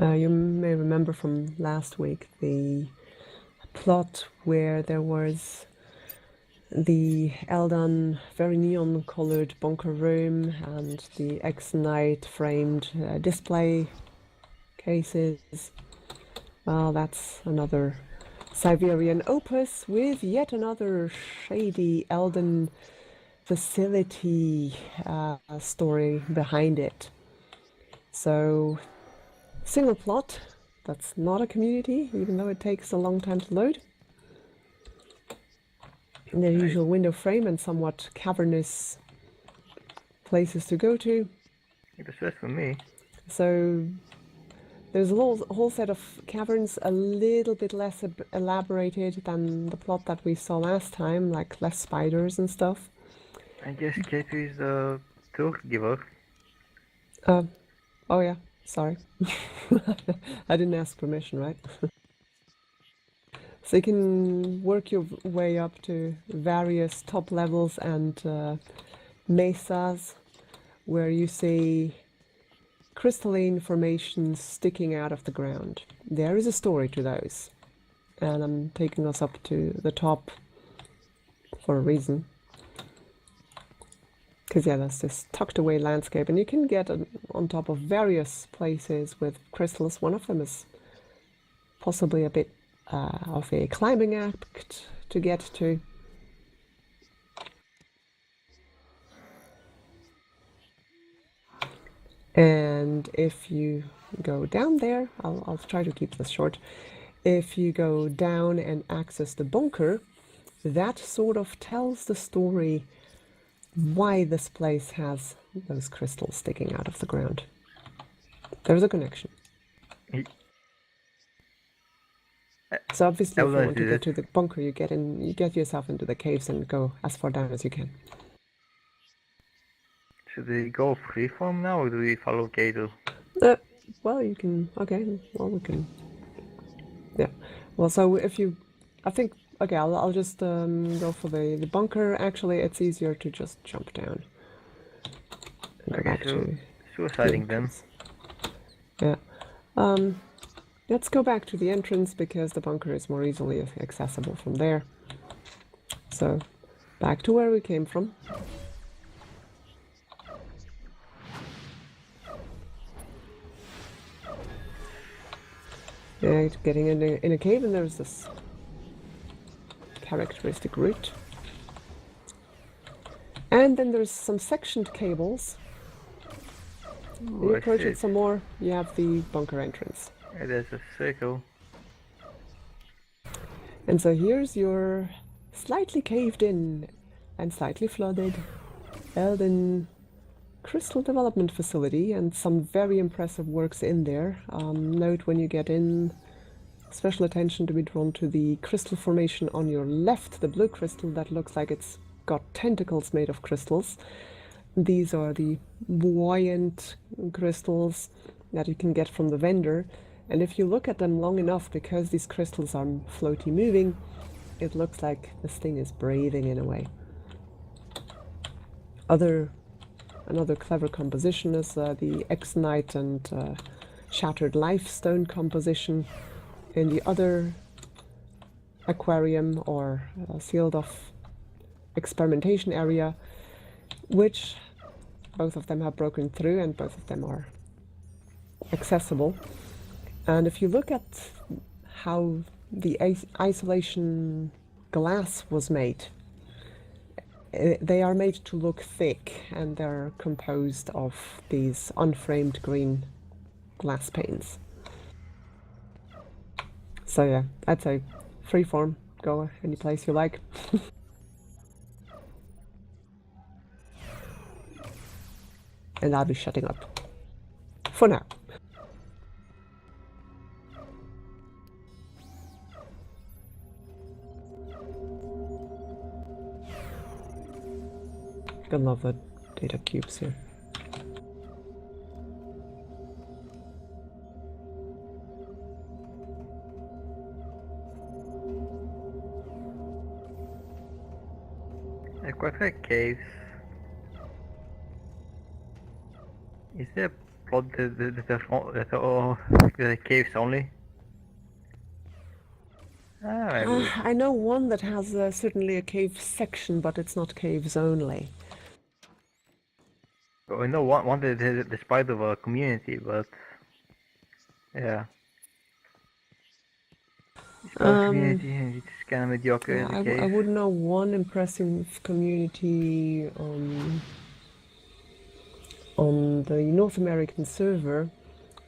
You may remember from last week the plot where there was the Eldan very neon colored bunker room and the X-Knight framed display cases. Well, that's another Siberian opus with yet another shady Elden facility story behind it. So, single plot, that's not a community, even though it takes a long time to load. The usual window frame and somewhat cavernous places to go to. It was just for me. So there's a whole set of caverns, a little bit less elaborated than the plot that we saw last time, like less spiders and stuff. I guess K2 is the tour giver. Oh yeah, sorry. I didn't ask permission, right? So you can work your way up to various top levels and mesas where you see crystalline formations sticking out of the ground. There is a story to those, and I'm taking us up to the top for a reason. Because yeah, that's this tucked away landscape, and you can get on top of various places with crystals. One of them is possibly a bit of a climbing act to get to. And if you go down there, I'll try to keep this short. If you go down and access the bunker, that sort of tells the story why this place has those crystals sticking out of the ground. There's a connection. So obviously, if you want to get to the bunker, you get yourself into the caves and go as far down as you can. Should we go freeform now, or do we follow Kato? Well, you can. Okay. Well, we can. Yeah. Well, so if you, I think. Okay, I'll just go for the bunker. Actually, it's easier to just jump down. And go back to suiciding them. Yeah. Let's go back to the entrance because the bunker is more easily accessible from there. So, back to where we came from. Yeah, getting in a cave, and there's this characteristic route. And then there's some sectioned cables. Ooh, You approach it some more, you have the bunker entrance. Yeah, there's a circle. And so here's your slightly caved in and slightly flooded Elden crystal development facility, and some very impressive works in there. Note when you get in, special attention to be drawn to the crystal formation on your left, the blue crystal that looks like it's got tentacles made of crystals. These are the buoyant crystals that you can get from the vendor, and if you look at them long enough, because these crystals are floaty moving, it looks like this thing is breathing in a way. Another clever composition is the X-Knight and Shattered Life Stone composition in the other aquarium or sealed off experimentation area, which both of them have broken through and both of them are accessible. And if you look at how the isolation glass was made, they are made to look thick, and they're composed of these unframed green glass panes. So yeah, I'd say freeform, go any place you like. And I'll be shutting up. For now. I love the data cubes here. I quite like caves. Is there a plot that are caves only? I know one that has certainly a cave section, but it's not caves only. I know one that is the spider of a community, but yeah. It's called community, and it's kind of mediocre. Yeah, I would know one impressive community on the North American server,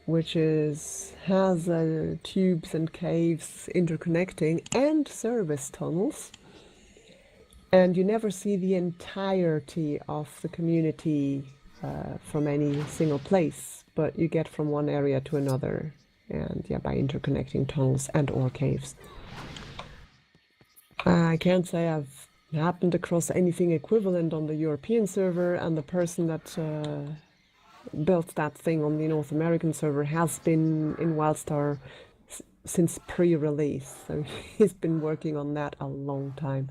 which has tubes and caves interconnecting and service tunnels, and you never see the entirety of the community from any single place, but you get from one area to another, and yeah, by interconnecting tunnels and or caves. I can't say I've happened across anything equivalent on the European server, and the person that built that thing on the North American server has been in Wildstar since pre-release, so he's been working on that a long time.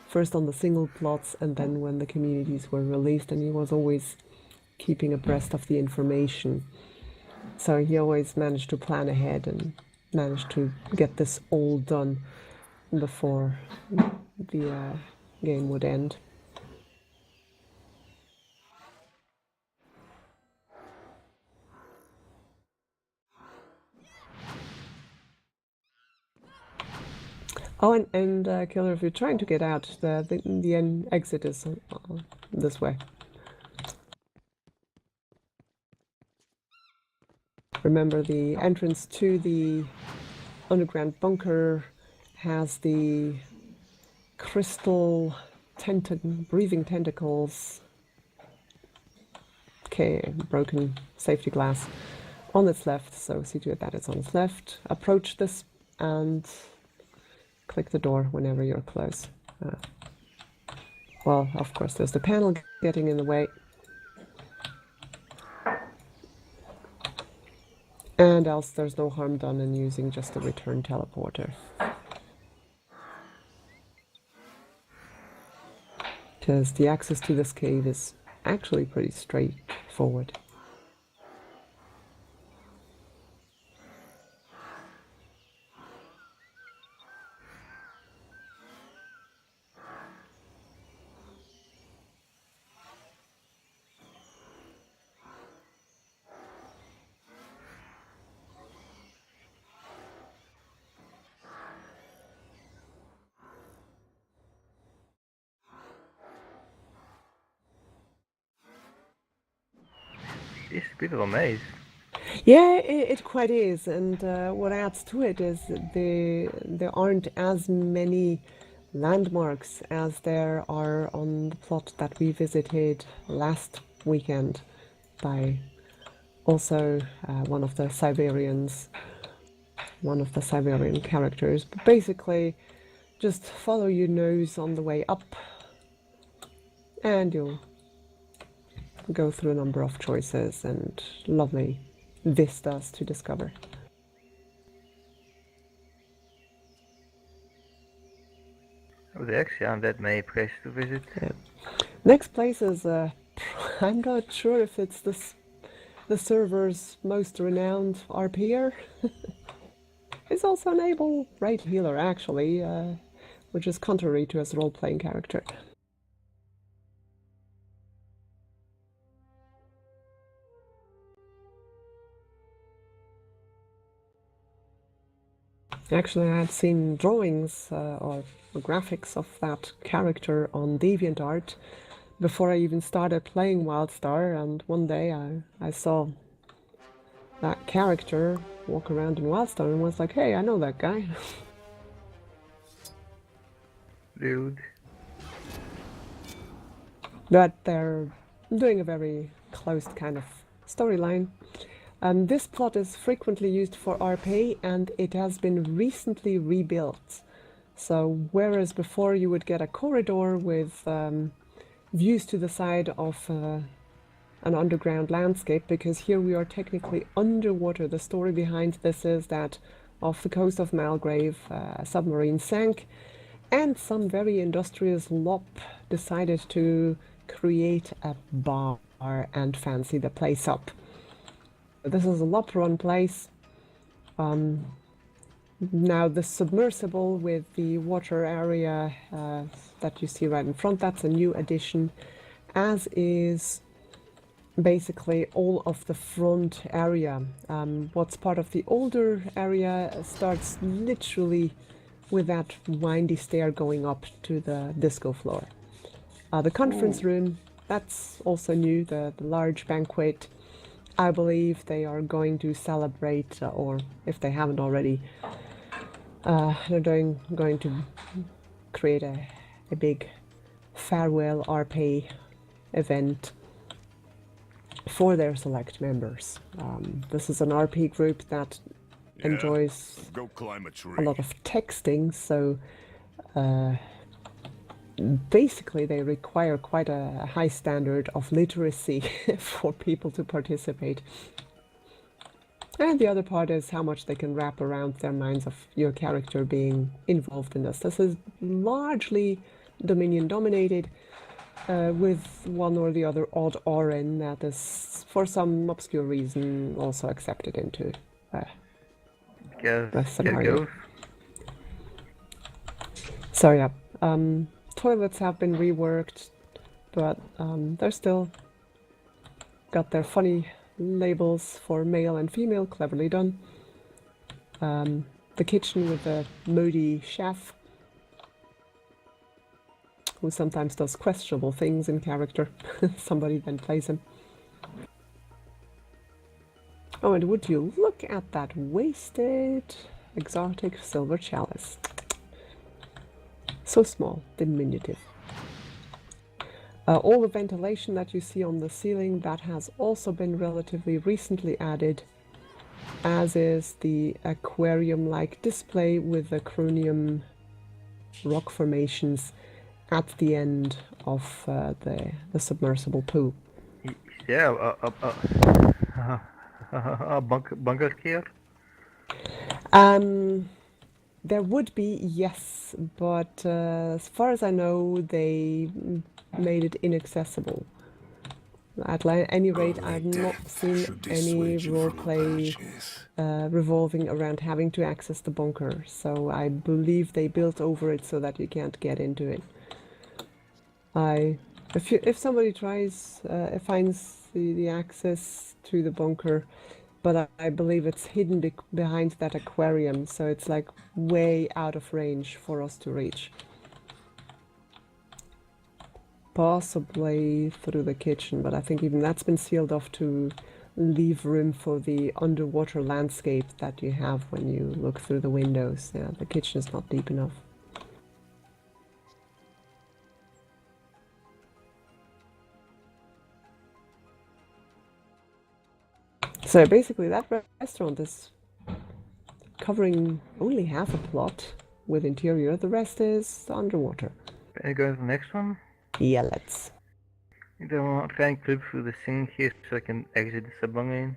First on the single plots, and then when the communities were released, and he was always keeping abreast of the information. So he always managed to plan ahead and managed to get this all done before the game would end. Oh, and Killer, if you're trying to get out, the end exit is this way. Remember, the entrance to the underground bunker has the crystal breathing tentacles, broken safety glass on its left, so see to it that it's on its left. Approach this and click the door whenever you're close. Well, of course, there's the panel getting in the way. And else there's no harm done in using just the return teleporter. Because the access to this cave is actually pretty straightforward. It's a bit of a maze. Yeah, it quite is, and what adds to it is that there aren't as many landmarks as there are on the plot that we visited last weekend by also one of the Siberian characters. But basically, just follow your nose on the way up, and you'll go through a number of choices and lovely vistas to discover. Oh, there actually aren't that many places to visit. Yeah. Next place is, I'm not sure if it's the server's most renowned RPer. He's also an able right healer, actually, which is contrary to his role-playing character. Actually, I had seen drawings or graphics of that character on DeviantArt before I even started playing Wildstar, and one day I saw that character walk around in Wildstar and was like, hey, I know that guy. Dude. But they're doing a very closed kind of storyline. This plot is frequently used for RP, and it has been recently rebuilt. So whereas before you would get a corridor with views to the side of an underground landscape, because here we are technically underwater. The story behind this is that off the coast of Malgrave, a submarine sank, and some very industrious lop decided to create a bar and fancy the place up. This is a lop-run place. Now the submersible with the water area that you see right in front, that's a new addition, as is basically all of the front area. What's part of the older area starts literally with that windy stair going up to the disco floor. The conference room, that's also new, the large banquet. I believe they are going to celebrate, or if they haven't already, they're going to create a big farewell RP event for their select members. This is an RP group that enjoys go climb a tree. a lot of texting, so basically they require quite a high standard of literacy for people to participate. And the other part is how much they can wrap around their minds of your character being involved in this. This is largely Dominion dominated, with one or the other odd RN that is, for some obscure reason, also accepted into the scenario. So yeah, toilets have been reworked, but they're still got their funny labels for male and female, cleverly done. The kitchen with the moody chef, who sometimes does questionable things in character. Somebody then plays him. Oh, and would you look at that wasted exotic silver chalice. So small, diminutive. All the ventilation that you see on the ceiling, that has also been relatively recently added, as is the aquarium-like display with the chromium rock formations at the end of the submersible pool. Yeah, a bunker here? There would be, yes, but as far as I know, they made it inaccessible. At any rate, I've not seen any roleplay revolving around having to access the bunker, so I believe they built over it so that you can't get into it. If somebody tries, finds the access to the bunker, but I believe it's hidden behind that aquarium, so it's like way out of range for us to reach. Possibly through the kitchen, but I think even that's been sealed off to leave room for the underwater landscape that you have when you look through the windows. Yeah, the kitchen is not deep enough. So basically that restaurant is covering only half a plot with interior, the rest is underwater. Can I go to the next one? Yeah, let's. I don't want to try and clip through the thing here so I can exit the submarine.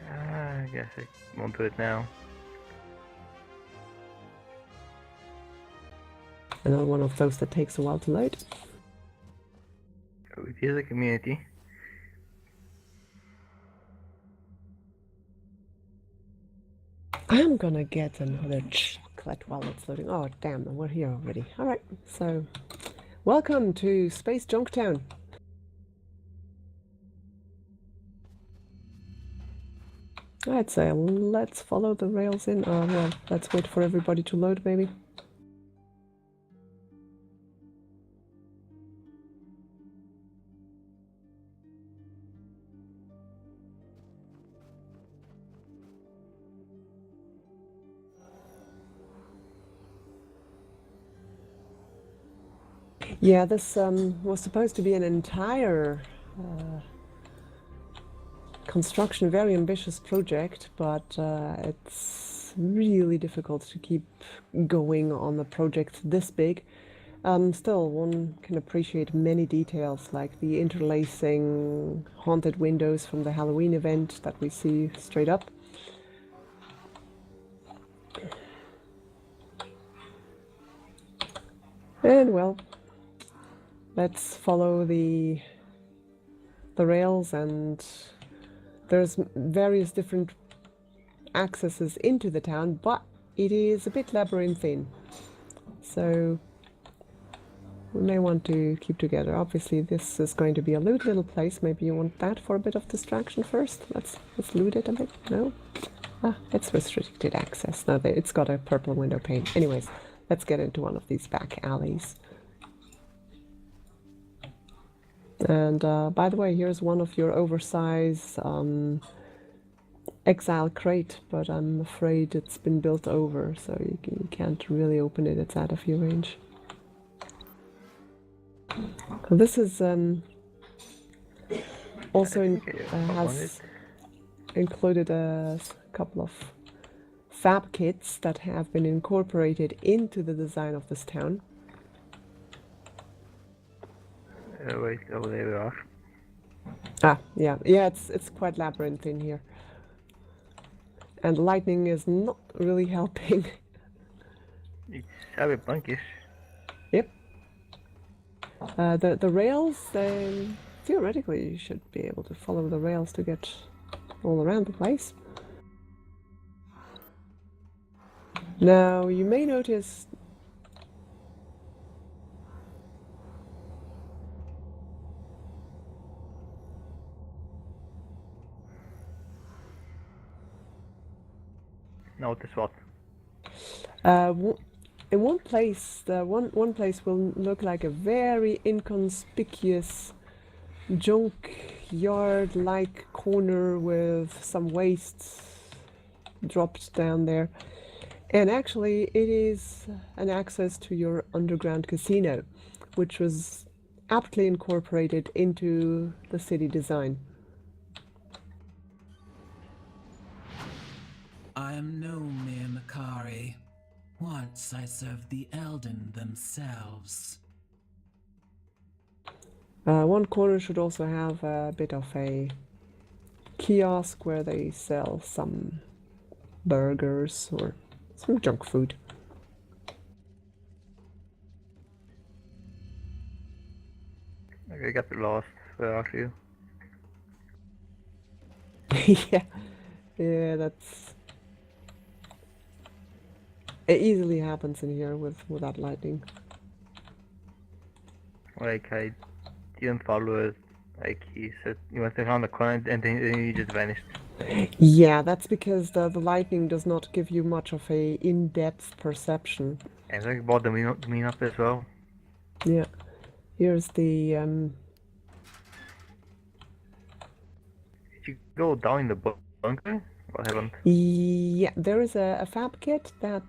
I guess I won't do it now. Another one of those that takes a while to load. Oh, it is a community. I'm gonna get another chocolate while it's loading. Oh damn, we're here already. Alright, so welcome to Space Junktown. I'd say let's follow the rails in. Well, let's wait for everybody to load, maybe. Yeah, this was supposed to be an entire construction, very ambitious project, but it's really difficult to keep going on a project this big. Still, one can appreciate many details like the interlacing haunted windows from the Halloween event that we see straight up. And well, let's follow the rails, and there's various different accesses into the town, but it is a bit labyrinthine, so we may want to keep together. Obviously this is going to be a loot little place. Maybe you want that for a bit of distraction first. Let's loot it a bit. No? It's restricted access. No, it's got a purple window pane. Anyways, let's get into one of these back alleys. And by the way, here's one of your oversized exile crate, but I'm afraid it's been built over, so you can't really open it. It's out of your range. So this is also has included a couple of fab kits that have been incorporated into the design of this town. Wait, oh, there we are. Ah, yeah, it's quite labyrinthine here, and lightning is not really helping. It's Cyberpunkish. Yep. The rails, theoretically, you should be able to follow the rails to get all around the place. Now, you may notice Notice what? in one place, one place will look like a very inconspicuous junkyard-like corner with some waste dropped down there. And actually, it is an access to your underground casino, which was aptly incorporated into the city design. I am no mere Makari. Once I served the Elden themselves. One corner should also have a bit of a kiosk where they sell some burgers or some junk food. I got lost. Where are you? Yeah, that's... It easily happens in here without lightning. Like, I didn't follow it. Like, he said you went around the corner and then you just vanished. Yeah, that's because the lightning does not give you much of a in-depth perception. And I bought the mean up as well. Yeah. Here's the Did you go down in the bunker? What happened? Yeah, there is a fab kit that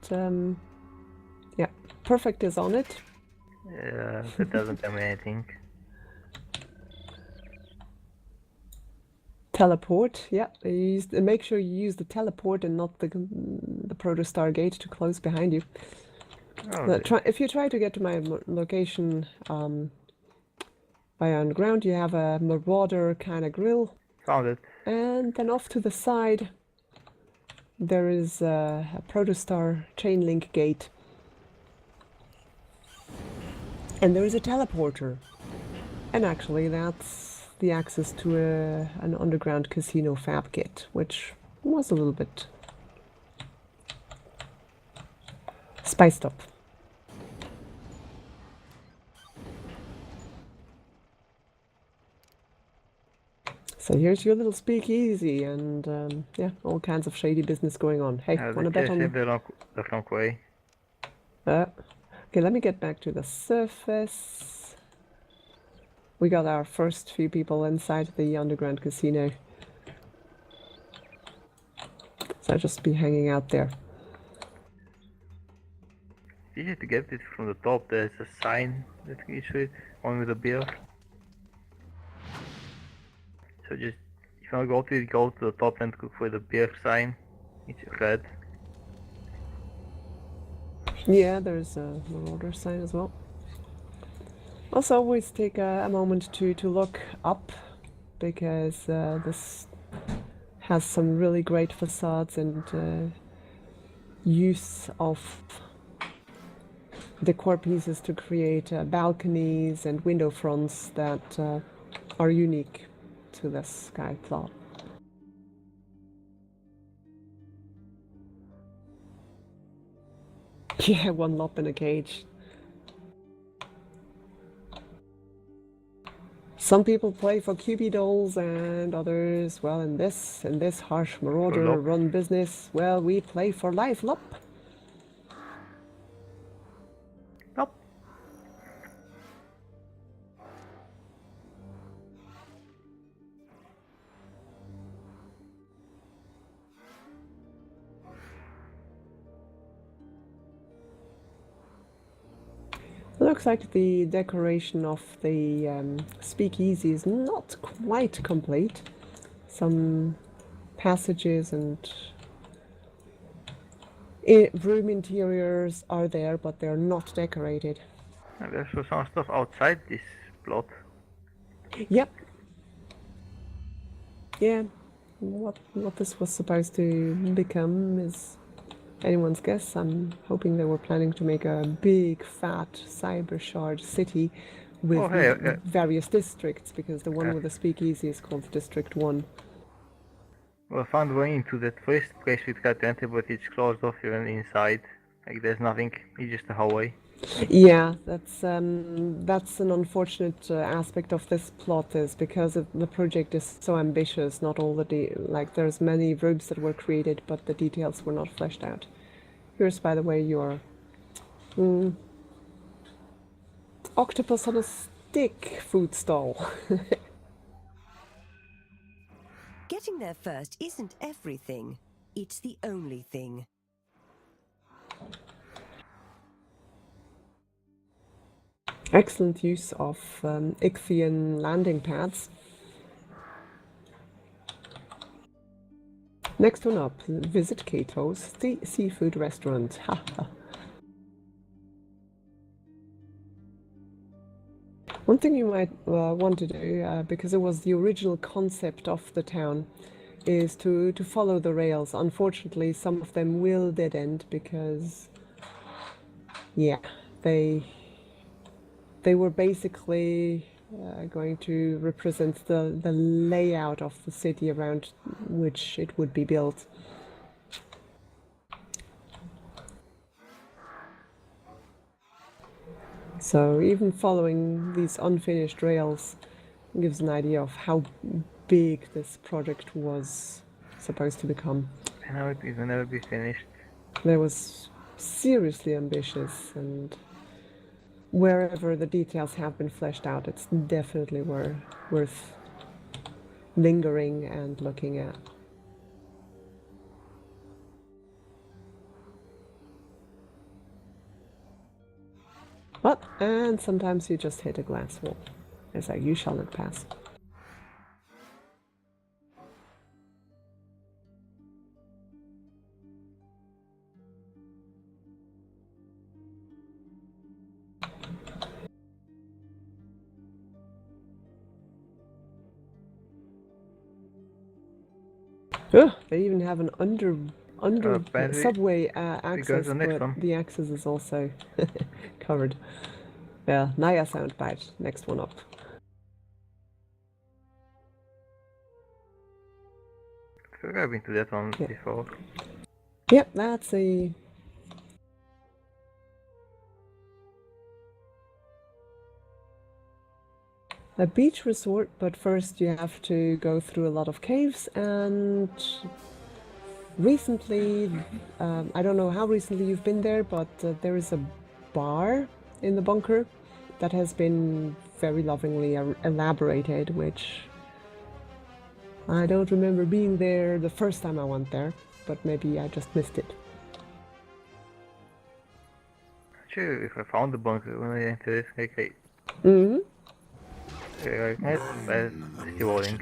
yeah, Perfect is on it. Yeah, that doesn't tell me anything. Teleport, yeah. Make sure you use the teleport and not the Protostar gate to close behind you. Oh, If you try to get to my location by underground, you have a marauder kind of grill. found it. And then off to the side, there is a Protostar chain link gate. And there is a teleporter. And actually, that's the access to an underground casino fab kit, which was a little bit spiced up. So here's your little speakeasy, and yeah, all kinds of shady business going on. Hey, wanna bet on? The wrong way. Okay, let me get back to the surface. We got our first few people inside the underground casino. So I'll just be hanging out there. It's easy to get it from the top. There's a sign that you should on with a beer. So just if you want to go to the top and look for the beer sign. It's red. Yeah, there's a marauder sign as well. Also, always take a moment to look up, because this has some really great facades and use of decor pieces to create balconies and window fronts that are unique to this Skyclaw. Yeah, one lop in a cage. Some people play for QB dolls and others, well, in this harsh marauder run business, well, we play for life, lop. Nope. Looks like the decoration of the speakeasy is not quite complete. Some passages and room interiors are there, but they're not decorated. And there's also some stuff outside this plot. Yep. Yeah. What this was supposed to become is anyone's guess. I'm hoping they were planning to make a big, fat cyber shard city with various districts, because the one with the speakeasy is called District 1. Well, I found going into that first place we tried to enter, but it's closed off even inside. Like there's nothing, it's just a hallway. Yeah, that's an unfortunate aspect of this plot, is because the project is so ambitious. Not all the there's many rooms that were created, but the details were not fleshed out. Here's, by the way, your octopus on a stick food stall. Getting there first isn't everything. It's the only thing. Excellent use of Ichthian landing pads. Next one up, visit Kato's seafood restaurant. One thing you might want to do, because it was the original concept of the town, is to follow the rails. Unfortunately, some of them will dead end because, yeah, they were basically going to represent the layout of the city around which it would be built. So even following these unfinished rails gives an idea of how big this project was supposed to become. I know it will never be finished. It was seriously ambitious, and wherever the details have been fleshed out, it's definitely worth lingering and looking at. But, and sometimes you just hit a glass wall. It's like, you shall not pass. Oh, they even have an under subway access, but the access is also covered. Yeah, Naya soundbite. Next one up. I think I've been to that one before. Yep, that's a beach resort, but first you have to go through a lot of caves, and recently, I don't know how recently you've been there, but there is a bar in the bunker that has been very lovingly elaborated, which I don't remember being there the first time I went there, but maybe I just missed it. Sure, if I found the bunker when I entered this, okay. Mm-hmm. That's rewarding.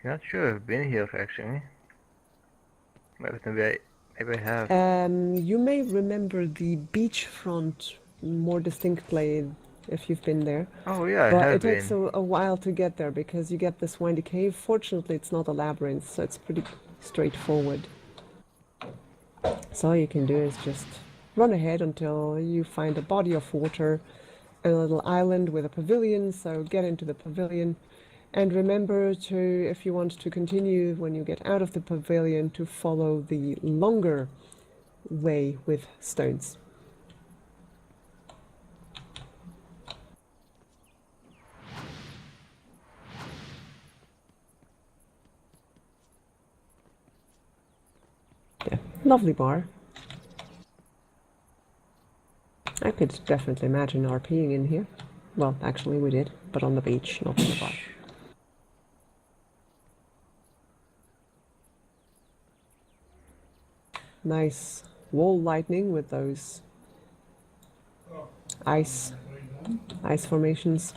Not sure I've been here actually. Maybe I have. You may remember the beachfront more distinctly if you've been there. Oh yeah, but I have it takes been. a while to get there because you get this windy cave. Fortunately, it's not a labyrinth, so it's pretty straightforward. So all you can do is just run ahead until you find a body of water, a little island with a pavilion, so get into the pavilion. And remember to, if you want to continue when you get out of the pavilion, to follow the longer way with stones. Yeah, lovely bar. I could definitely imagine RPing in here. Well, actually we did, but on the beach, not in the bar. nice wall lighting with those ice formations.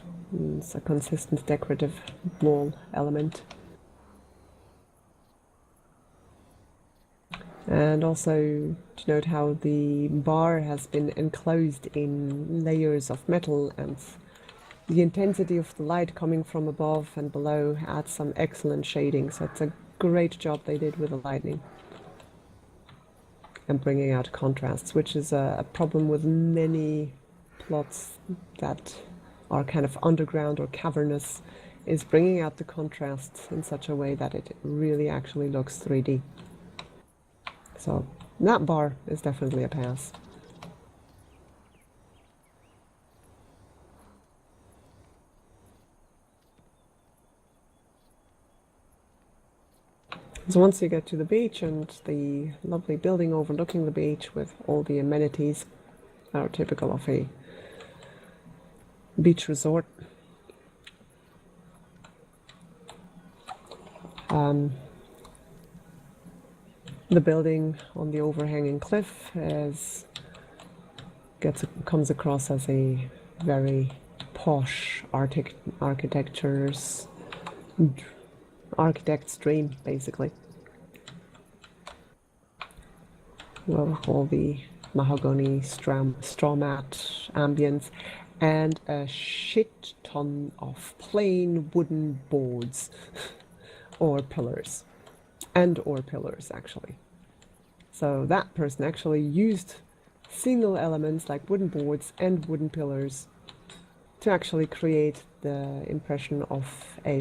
It's a consistent decorative wall element. And also to note how the bar has been enclosed in layers of metal, and the intensity of the light coming from above and below adds some excellent shading. So it's a great job they did with the lighting and bringing out contrasts, which is a problem with many plots that are kind of underground or cavernous, is bringing out the contrasts in such a way that it really actually looks 3D. So that bar is definitely a pass. So once you get to the beach and the lovely building overlooking the beach with all the amenities that are typical of a beach resort, the building on the overhanging cliff comes across as a very posh architect's dream, basically. Well, all the mahogany straw mat ambience and a shit ton of plain wooden boards or pillars. Or pillars, actually. So that person actually used single elements like wooden boards and wooden pillars to actually create the impression of a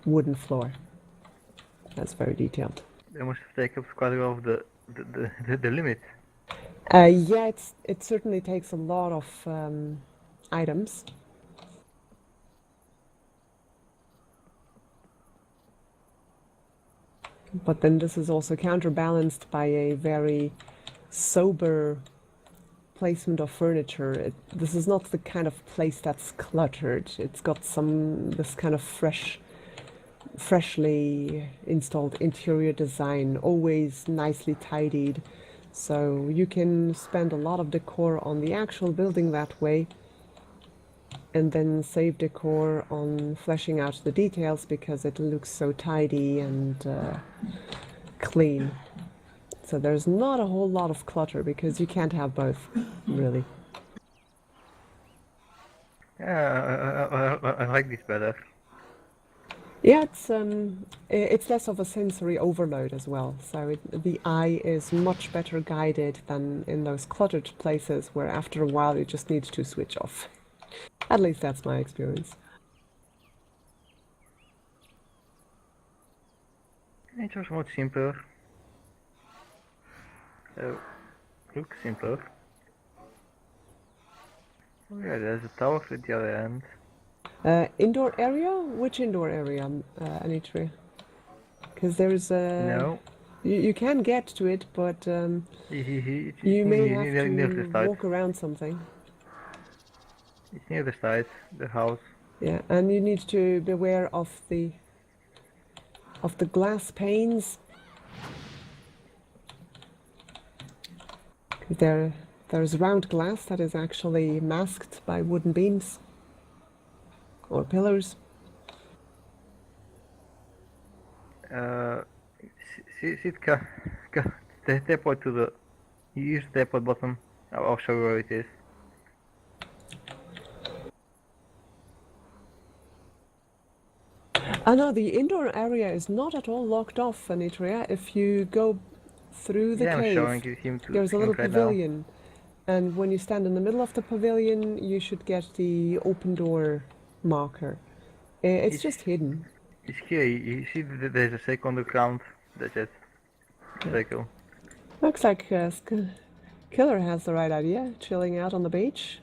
wooden floor. That's very detailed. They must have taken up quite a lot of the limit. Yeah, it certainly takes a lot of items. But then this is also counterbalanced by a very sober placement of furniture. This is not the kind of place that's cluttered. It's got this kind of freshly installed interior design, always nicely tidied. So you can spend a lot of decor on the actual building that way, and then save decor on fleshing out the details because it looks so tidy and clean. So there's not a whole lot of clutter because you can't have both, really. Yeah, I like this better. Yeah, it's less of a sensory overload as well. So the eye is much better guided than in those cluttered places where after a while you just need to switch off. At least that's my experience. It was much simpler. So, looks simpler. Oh yeah, there's a tower at the other end. Indoor area? Which indoor area, Anitria? Because there's a... No. You can get to it, but you may have to walk around something. It's near the side, the house. Yeah, and you need to beware of the glass panes. There's round glass that is actually masked by wooden beams or pillars. Sitka, teleport to the... You use the teleport button. I'll show you where it is. No, the indoor area is not at all locked off, Anitria. If you go through the cave, there's a little pavilion. And when you stand in the middle of the pavilion, you should get the open door marker. It's just hidden. It's here. You see there's a circle on the ground. That's it. Circle. Looks like Killer has the right idea. Chilling out on the beach.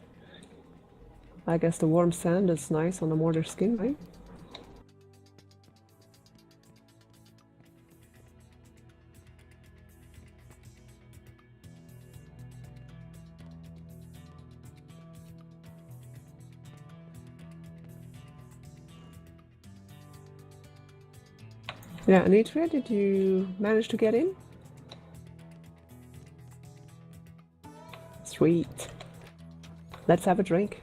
I guess the warm sand is nice on the mortar skin, right? Yeah, Anitria, did you manage to get in? Sweet. Let's have a drink.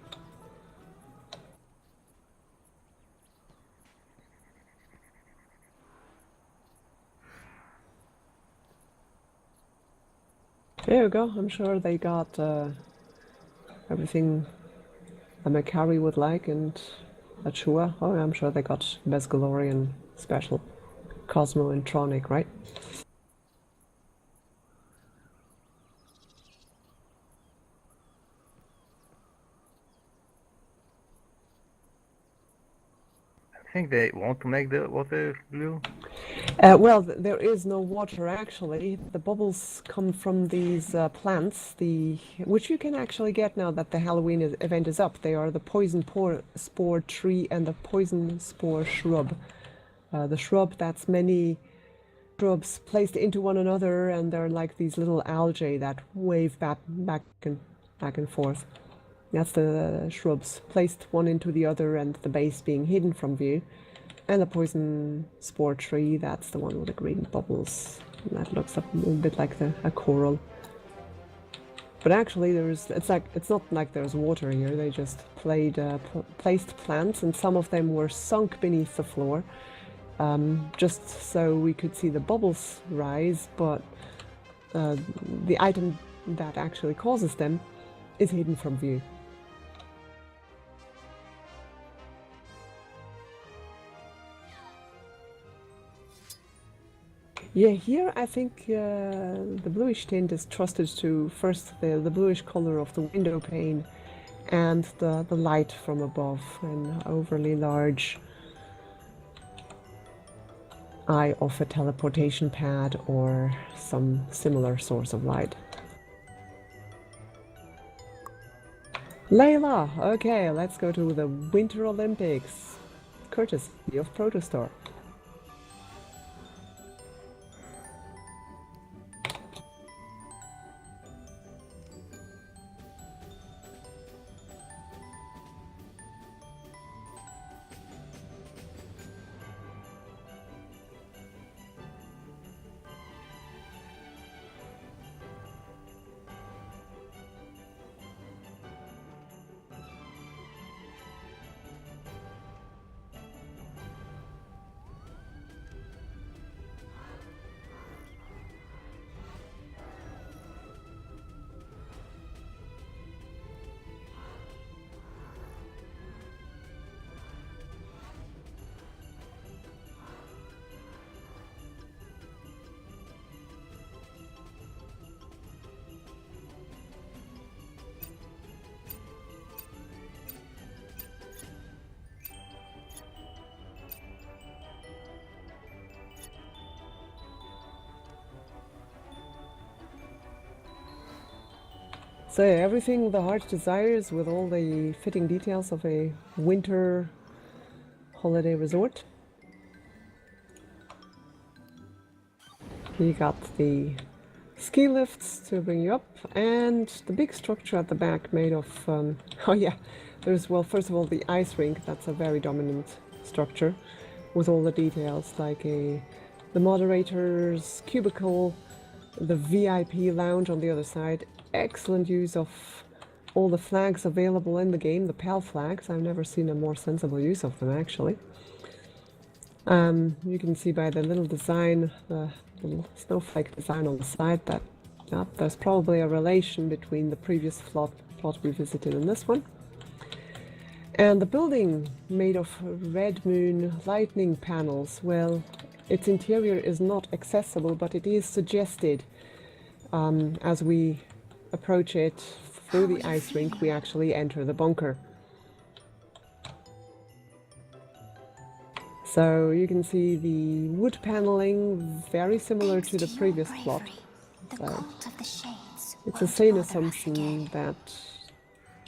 There you go. I'm sure they got everything a Macari would like, and a Chua. Oh, I'm sure they got Mesgalorian special. Cosmo and Tronic, right? I think they want to make the water blue. Well, there is no water actually. The bubbles come from these plants, which you can actually get now that the Halloween event is up. They are the poison spore tree and the poison spore shrub. The shrub, that's many shrubs placed into one another, and they're like these little algae that wave back and forth. That's the shrubs placed one into the other, and the base being hidden from view. And the poison spore tree, that's the one with the green bubbles. And that looks a little bit like a coral. But actually, it's not like there's water here. They just placed plants, and some of them were sunk beneath the floor, just so we could see the bubbles rise. But the item that actually causes them is hidden from view. Yeah, here I think the bluish tint is trusted to first the bluish color of the window pane and the light from above, an overly large eye of a teleportation pad or some similar source of light. Layla! Okay, let's go to the Winter Olympics, courtesy of Protostar. So yeah, everything the heart desires, with all the fitting details of a winter holiday resort. You got the ski lifts to bring you up, and the big structure at the back made of, oh yeah, there's, well, first of all, the ice rink. That's a very dominant structure with all the details, like the moderator's cubicle, the VIP lounge on the other side. Excellent use of all the flags available in the game, the PAL flags. I've never seen a more sensible use of them, actually. You can see by the little design, the little snowflake design on the side, that there's probably a relation between the previous plot we visited and this one. And the building, made of red moon lightning panels, well, its interior is not accessible, but it is suggested. As we approach it through the ice rink, we actually enter the bunker. So you can see the wood paneling, very similar to the previous plot. So it's a sane assumption that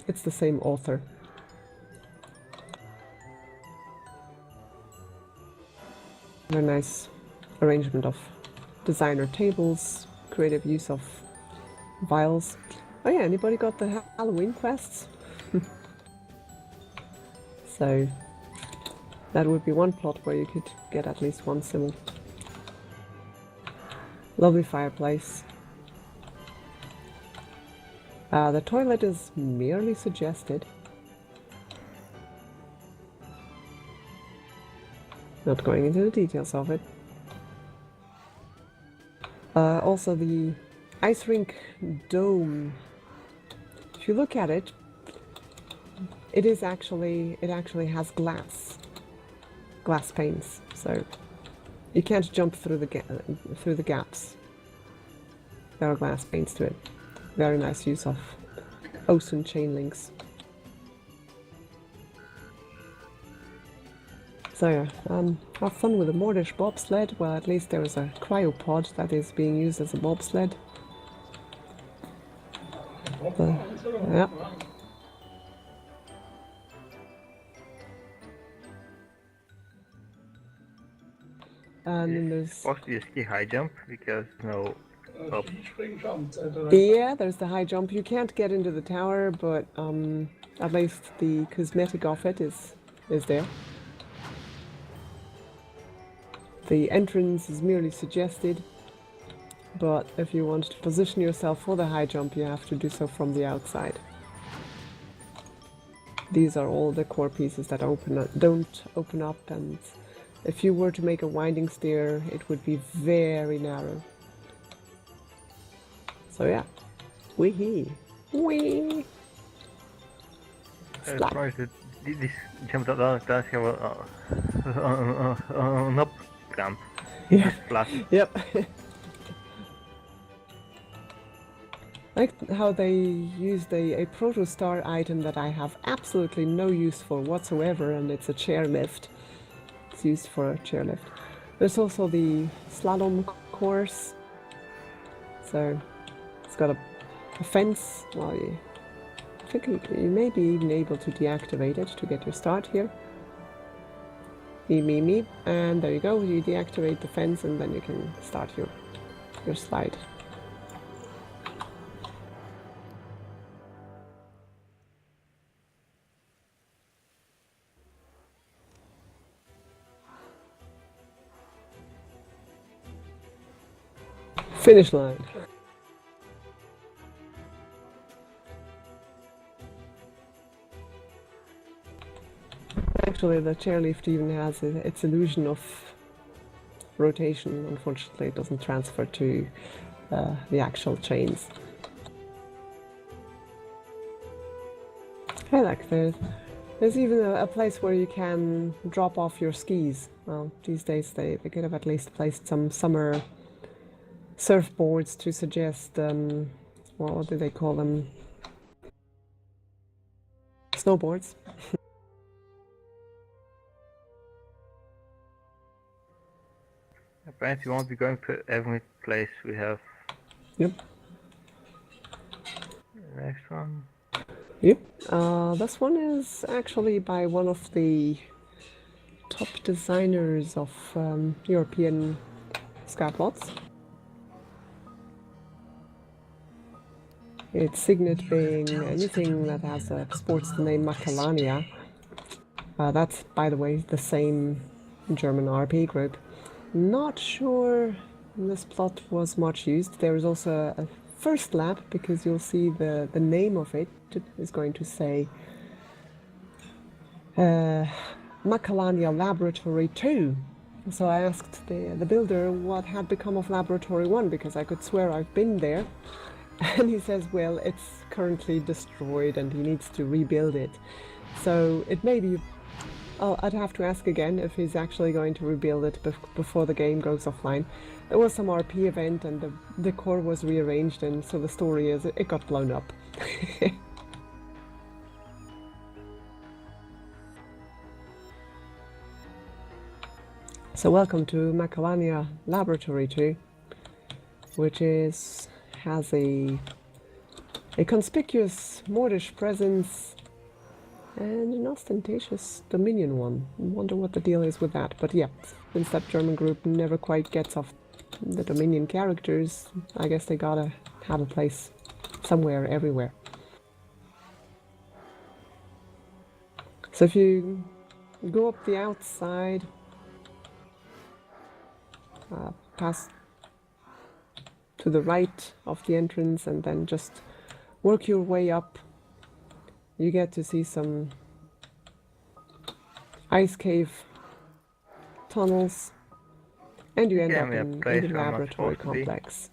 it's the same author. Very nice arrangement of designer tables, creative use of vials. Oh yeah, anybody got the Halloween quests? So that would be one plot where you could get at least one symbol. Lovely fireplace. The toilet is merely suggested. Not going into the details of it. Also the ice rink dome. If you look at it, it actually has glass panes, so you can't jump through the gaps. There are glass panes to it. Very nice use of ocean chain links. So yeah, have fun with the Mordish bobsled. Well, at least there is a cryopod that is being used as a bobsled. Yeah. And then there's supposed to be a ski high jump because no up. yeah, there's the high jump. You can't get into the tower, but at least the cosmetic of it is there. The entrance is merely suggested, but if you want to position yourself for the high jump, you have to do so from the outside. These are all the core pieces that don't open up, and if you were to make a winding stair, it would be very narrow. So yeah, wee. I'm surprised that this jump does have an up ramp. Yeah. Flat. Yep. Like how they used a protostar item that I have absolutely no use for whatsoever, and it's a chairlift. It's used for a chairlift. There's also the slalom course. So it's got a fence. Well, I think you may be even able to deactivate it to get your start here. Me. And there you go. You deactivate the fence and then you can start your slide. Finish line. Actually, the chairlift even has its illusion of rotation. Unfortunately, it doesn't transfer to the actual chains. Hey, look, there's even a place where you can drop off your skis. Well, these days they could have at least placed some summer surfboards to suggest, what do they call them? Snowboards. Apparently, we won't be going to every place we have. Yep. Next one. Yep. This one is actually by one of the top designers of European scaplots. Its signet being anything that sports the name Macalania. That's, by the way, the same German RP group. Not sure this plot was much used. There is also a first lab, because you'll see the name of it is going to say Macalania Laboratory 2. So I asked the builder what had become of Laboratory 1, because I could swear I've been there. And he says, well, it's currently destroyed and he needs to rebuild it. So it may be... I'd have to ask again if he's actually going to rebuild it before the game goes offline. There was some RP event and the decor was rearranged, and so the story is it got blown up. So welcome to Macalania Laboratory 2, which has a conspicuous Mordish presence and an ostentatious Dominion one. I wonder what the deal is with that. But yeah, since that German group never quite gets off the Dominion characters, I guess they gotta have a place somewhere, everywhere. So if you go up the outside, pass to the right of the entrance, and then just work your way up, you get to see some ice cave tunnels, and you end Give up me a in place the where I'm not laboratory supposed to be. complex.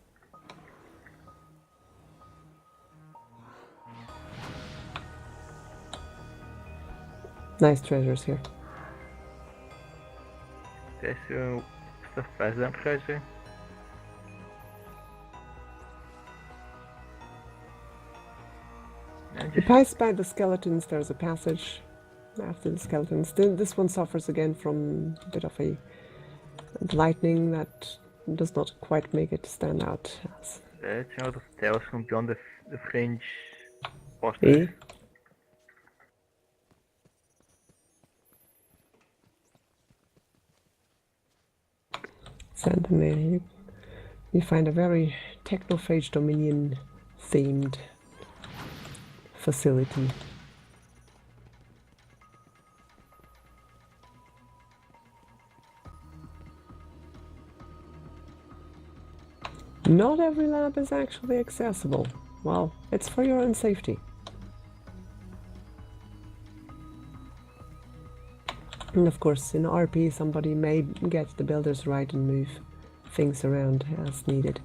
Nice treasures here. This is the president treasure. And You just pass by the skeletons, there's a passage after the skeletons. This one suffers again from a bit of a lightning that does not quite make it stand out. there's a lot of tales from beyond the fringe Eh? posters. And then you find a very technophage Dominion themed facility. Not every lab is actually accessible. Well, it's for your own safety. And of course, in RP, somebody may get the builders right and move things around as needed.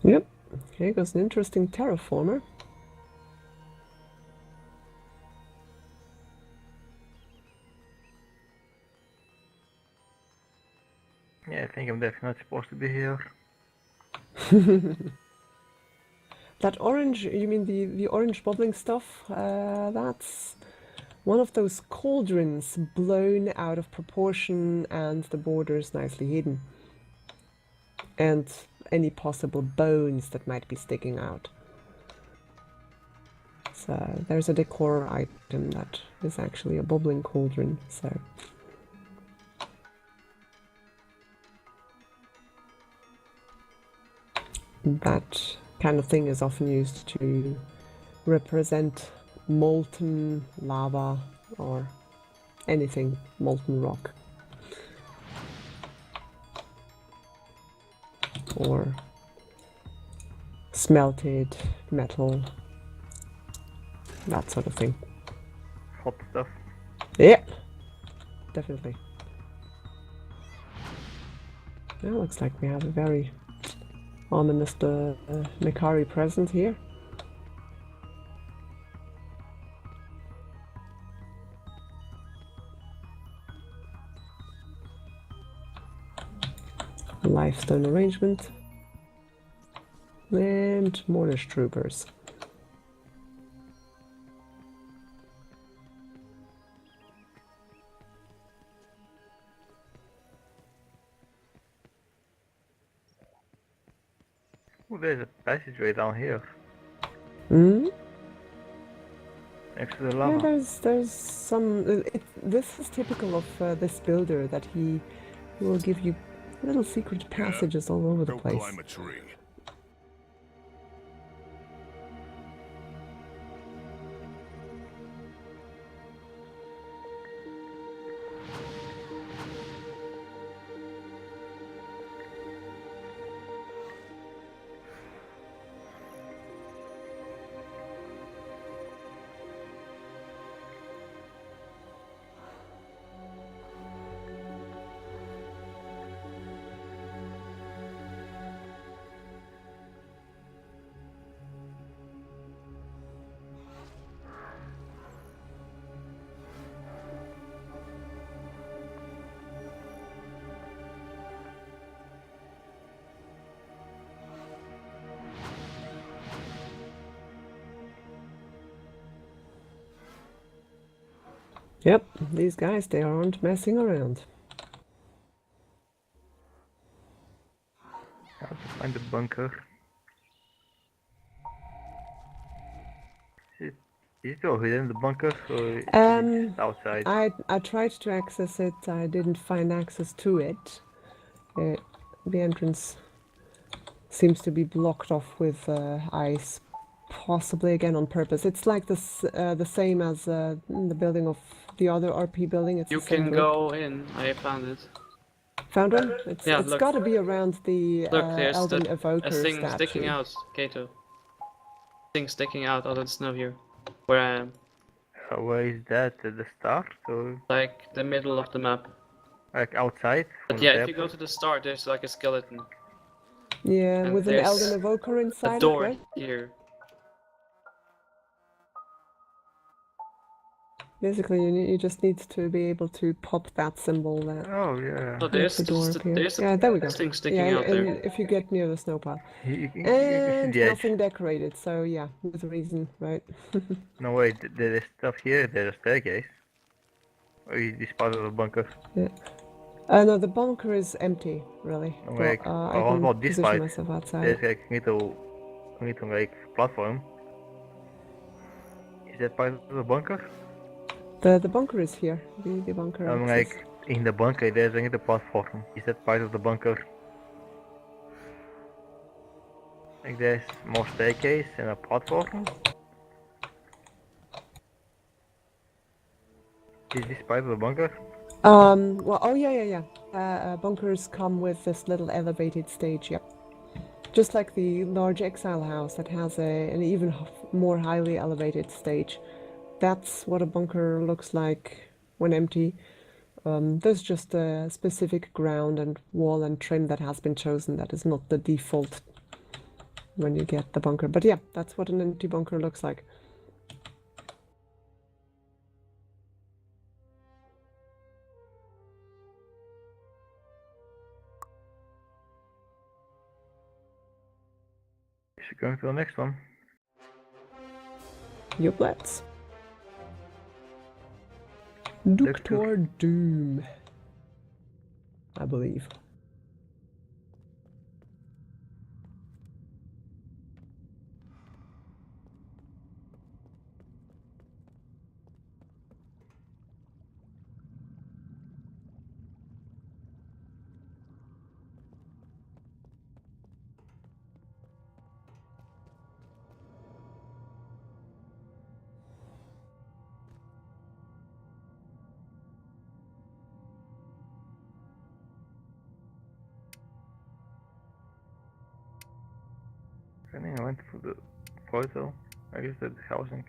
Yep, here goes an interesting terraformer. Yeah, I think I'm definitely not supposed to be here. That orange, you mean the orange bubbling stuff? That's one of those cauldrons blown out of proportion and the borders nicely hidden. And any possible bones that might be sticking out. So there's a decor item that is actually a bubbling cauldron, so... That kind of thing is often used to represent molten lava or anything molten rock. Or smelted metal, that sort of thing. Hot stuff. Yeah, definitely. Now looks like we have a very ominous Mikari present here. Lifestone arrangement. And Moorish troopers. Oh, there's a passageway down here. Hmm? Next to the Yeah, lava. there's some... this is typical of this builder, that he will give you little secret passages all over the place. Climb a tree. Yep, these guys, they aren't messing around. How to find the bunker. Is it Is it over here in the bunker or is it Um, outside? I tried to access it. I didn't find access to it. The entrance seems to be blocked off with ice, possibly again on purpose. It's like this, the same as the building of the other RP building. It's You the same can group. go in. I found it. Found one? It's Yeah, it's look. got to be around the Look, there's Elden a Evoker thing statue. sticking out, Kato. Thing sticking out out of the snow here. Where I am. Where is that? At the start or Like the middle of the map. like outside? From But the yeah, if you go airport? to the start, there's like a skeleton. Yeah, And with an there's Elden Evoker A inside it, door right? here. Basically, you just need to be able to pop that symbol that Oh yeah. Oh, makes the door appear. Yeah, there we go. thing sticking Yeah, out and there. if you get near the snow pile. You can see And the edge. nothing decorated, so yeah, with a reason, right? No wait, there is stuff here. There's a staircase. Or is this part of the bunker? Yeah. No, the bunker is empty, really. No, But like, I what can about this position part? myself outside. There's like little like platform. Is that part of the bunker? The bunker is here. The bunker I'm access. like in the bunker. There's a little platform. Is that part of the bunker? Like there's more staircase and a platform. Is this part of the bunker? Well, oh yeah. Bunkers come with this little elevated stage, yep. Just like the large exile house that has an even more highly elevated stage. That's what a bunker looks like when empty. There's just a specific ground and wall and trim that has been chosen. That is not the default when you get the bunker. But yeah, that's what an empty bunker looks like. Is going to the next one? Yup, let's. Doctor Doom, I believe. I think I went for the portal. I guess that's housing.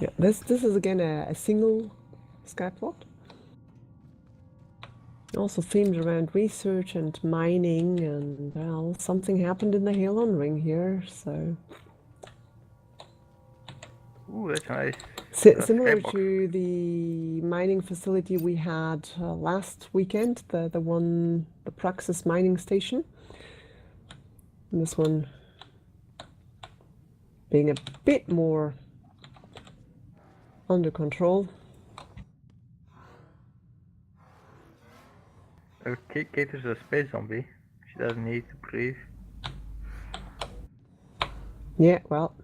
Yeah, this is again a single skyplot. Also themed around research and mining, and well, something happened in the Halon Ring here, so. Ooh, that's nice. Similar skybox. to the mining facility we had last weekend, the Praxis mining station. And this one being a bit more under control. Okay, Kate is a space zombie. She doesn't need to breathe. Yeah, well.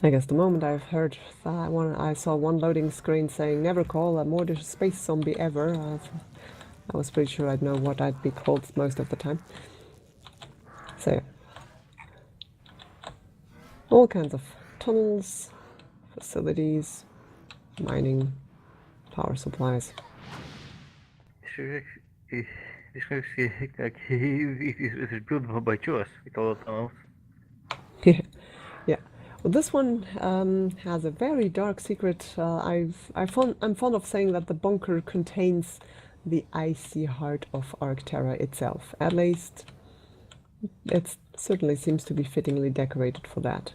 I guess the moment I've heard that one, I saw one loading screen saying never call a more space zombie ever. I was pretty sure I'd know what I'd be called most of the time. So, all kinds of tunnels, facilities, mining, power supplies. This looks like it is built by choice with all the tunnels. Yeah. Well, this one has a very dark secret. I'm fond of saying that the bunker contains the icy heart of Arcterra itself. At least, it certainly seems to be fittingly decorated for that.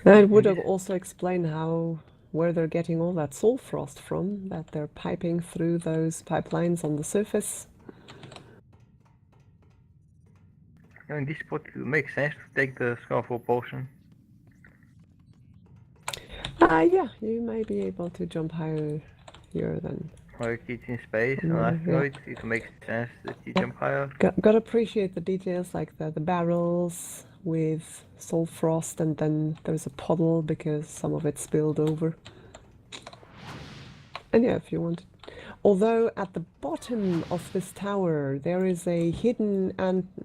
And it would Yes. also explain where they're getting all that soul frost from, that they're piping through those pipelines on the surface. In this spot it makes sense to take the Scarful potion. Yeah, you may be able to jump higher here than. Like it's in space, Yeah, on yeah. asteroids, it makes sense that you jump higher. Gotta appreciate the details, like the barrels with soul frost, and then there's a puddle because some of it spilled over. And yeah, if you want. Although at the bottom of this tower there is a hidden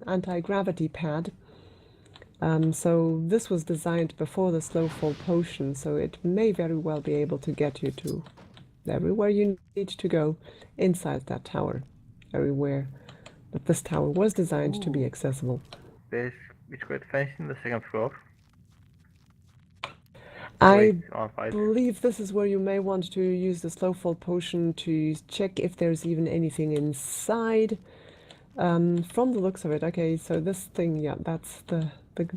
anti-gravity pad. So this was designed before the slow fall potion, so it may very well be able to get you to everywhere you need to go inside that tower. Everywhere. But this tower was designed to be accessible. It's quite fancy on the second floor. I Wait, believe this is where you may want to use the slow fall potion to check if there's even anything inside. From the looks of it, okay, so this thing, yeah, that's the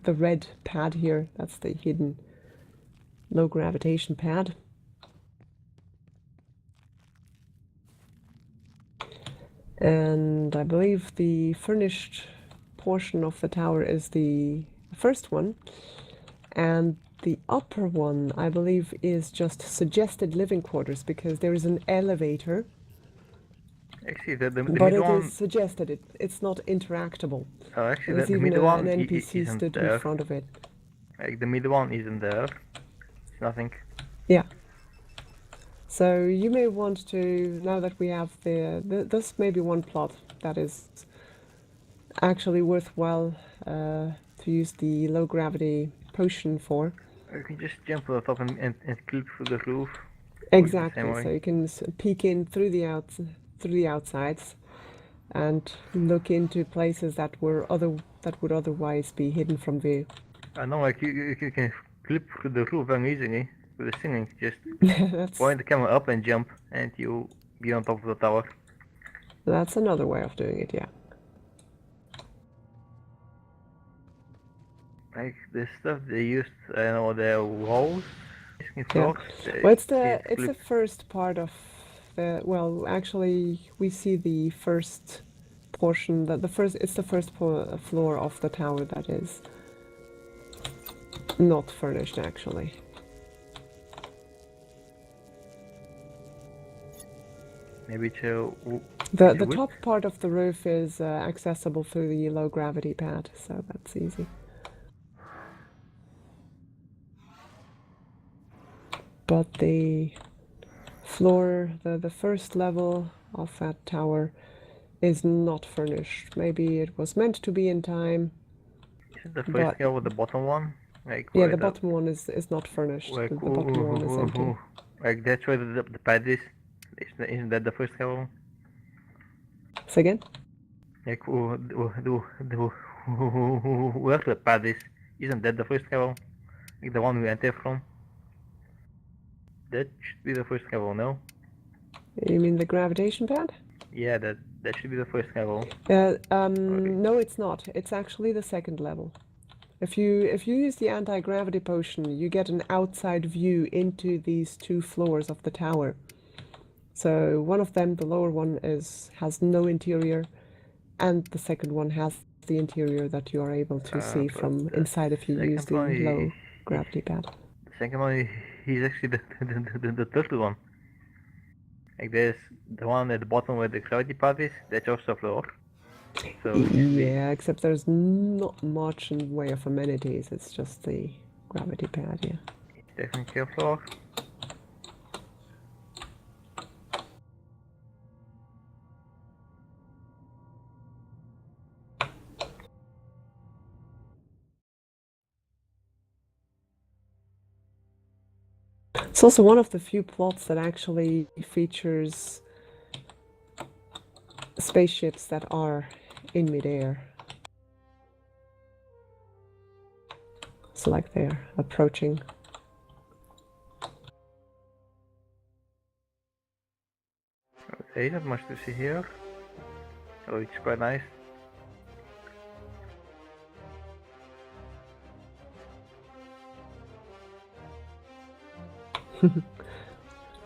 red pad here. That's the hidden low gravitation pad. And I believe the furnished portion of the tower is the first one. And the upper one, I believe, is just suggested living quarters because there is an elevator. Actually, the But middle it one. is suggested. It's not interactable. Oh, actually, There's the even middle one an NPC isn't stood there. in front of it. Like the middle one isn't there. It's nothing. Yeah. So you may want to, now that we have this may be one plot that is actually worthwhile to use the low gravity potion for. You can just jump to the top and clip through the roof. Exactly. Same way. So you can peek in through the outsides and look into places that would otherwise be hidden from view. I know, like you can clip through the roof very easily with the ceiling. Just That's point the camera up and jump, and you'll be on top of the tower. that's another way of doing it. Yeah. Like the stuff they used, I know, the walls. Yeah. Well, it's the first part of the. Well, actually, we see the first portion. It's the first floor of the tower that is not furnished, actually. Maybe to The top part of the roof is accessible through the low gravity pad, so that's easy. But the floor, the first level of that tower is not furnished. Maybe it was meant to be in time. Is it the first level, the bottom one? Like Yeah, the bottom one is not furnished. Like, The bottom one is empty. Like that's where the pad is. Isn't that the first level? Say again? Like where the pad is? Isn't that the first level? Like the one we entered from? That should be the first level, no? You mean the gravitation pad? Yeah, that should be the first level. No, it's not. It's actually the second level. If you use the anti-gravity potion, you get an outside view into these two floors of the tower. So one of them, the lower one, has no interior, and the second one has the interior that you are able to see from inside if you use the low gravity pad. The second one is actually the third one. Like there's the one at the bottom where the gravity pad is, that's also a floor. So yeah, except there's not much in way of amenities, it's just the gravity pad, yeah. It's definitely a floor. It's also one of the few plots that actually features spaceships that are in midair. So like they're approaching. Okay, not much to see here. Oh, it's quite nice.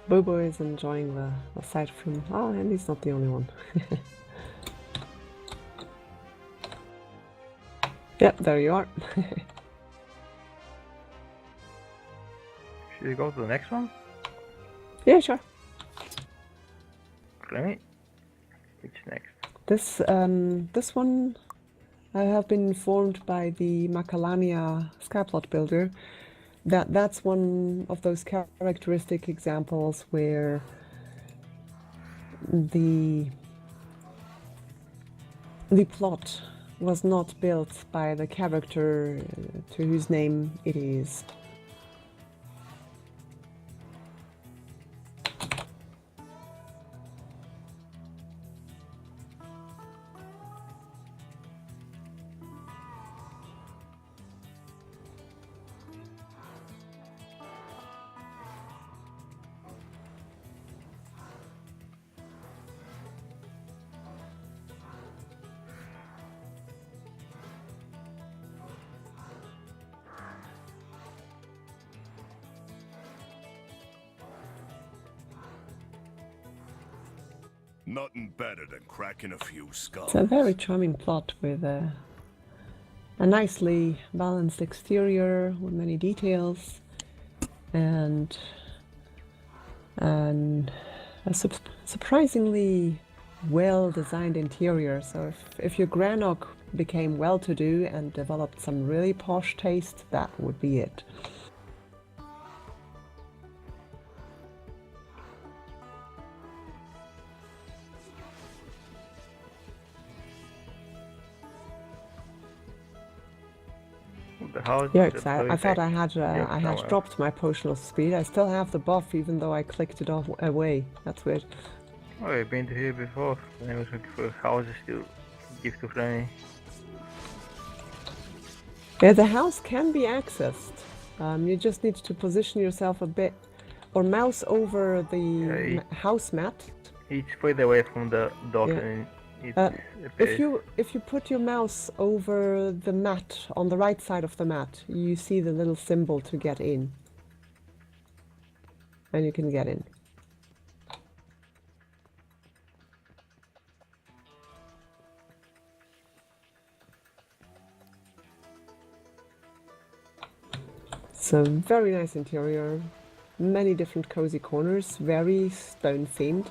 Bobo is enjoying the sight from... Oh, and he's not the only one. Yep, there you are. Should we go to the next one? Yeah, sure. Right. Which next? This one I have been informed by the Macalania Skyplot builder that that's one of those characteristic examples where the plot was not built by the character to whose name it is. Nothing better than cracking a few skulls. It's a very charming plot with a nicely balanced exterior with many details and a surprisingly well-designed interior. So if your Granok became well-to-do and developed some really posh taste, that would be it. Yeah, I thought I had dropped my potion of speed. I still have the buff, even though I clicked it off away. That's weird. Oh, I've been here before. I was looking for houses to give to Franny. Yeah, the house can be accessed. You just need to position yourself a bit, or mouse over the house mat. It's further away from the dog. Yeah. If you put your mouse over the mat on the right side of the mat, you see the little symbol to get in, and you can get in. So very nice interior, many different cozy corners, very stone themed.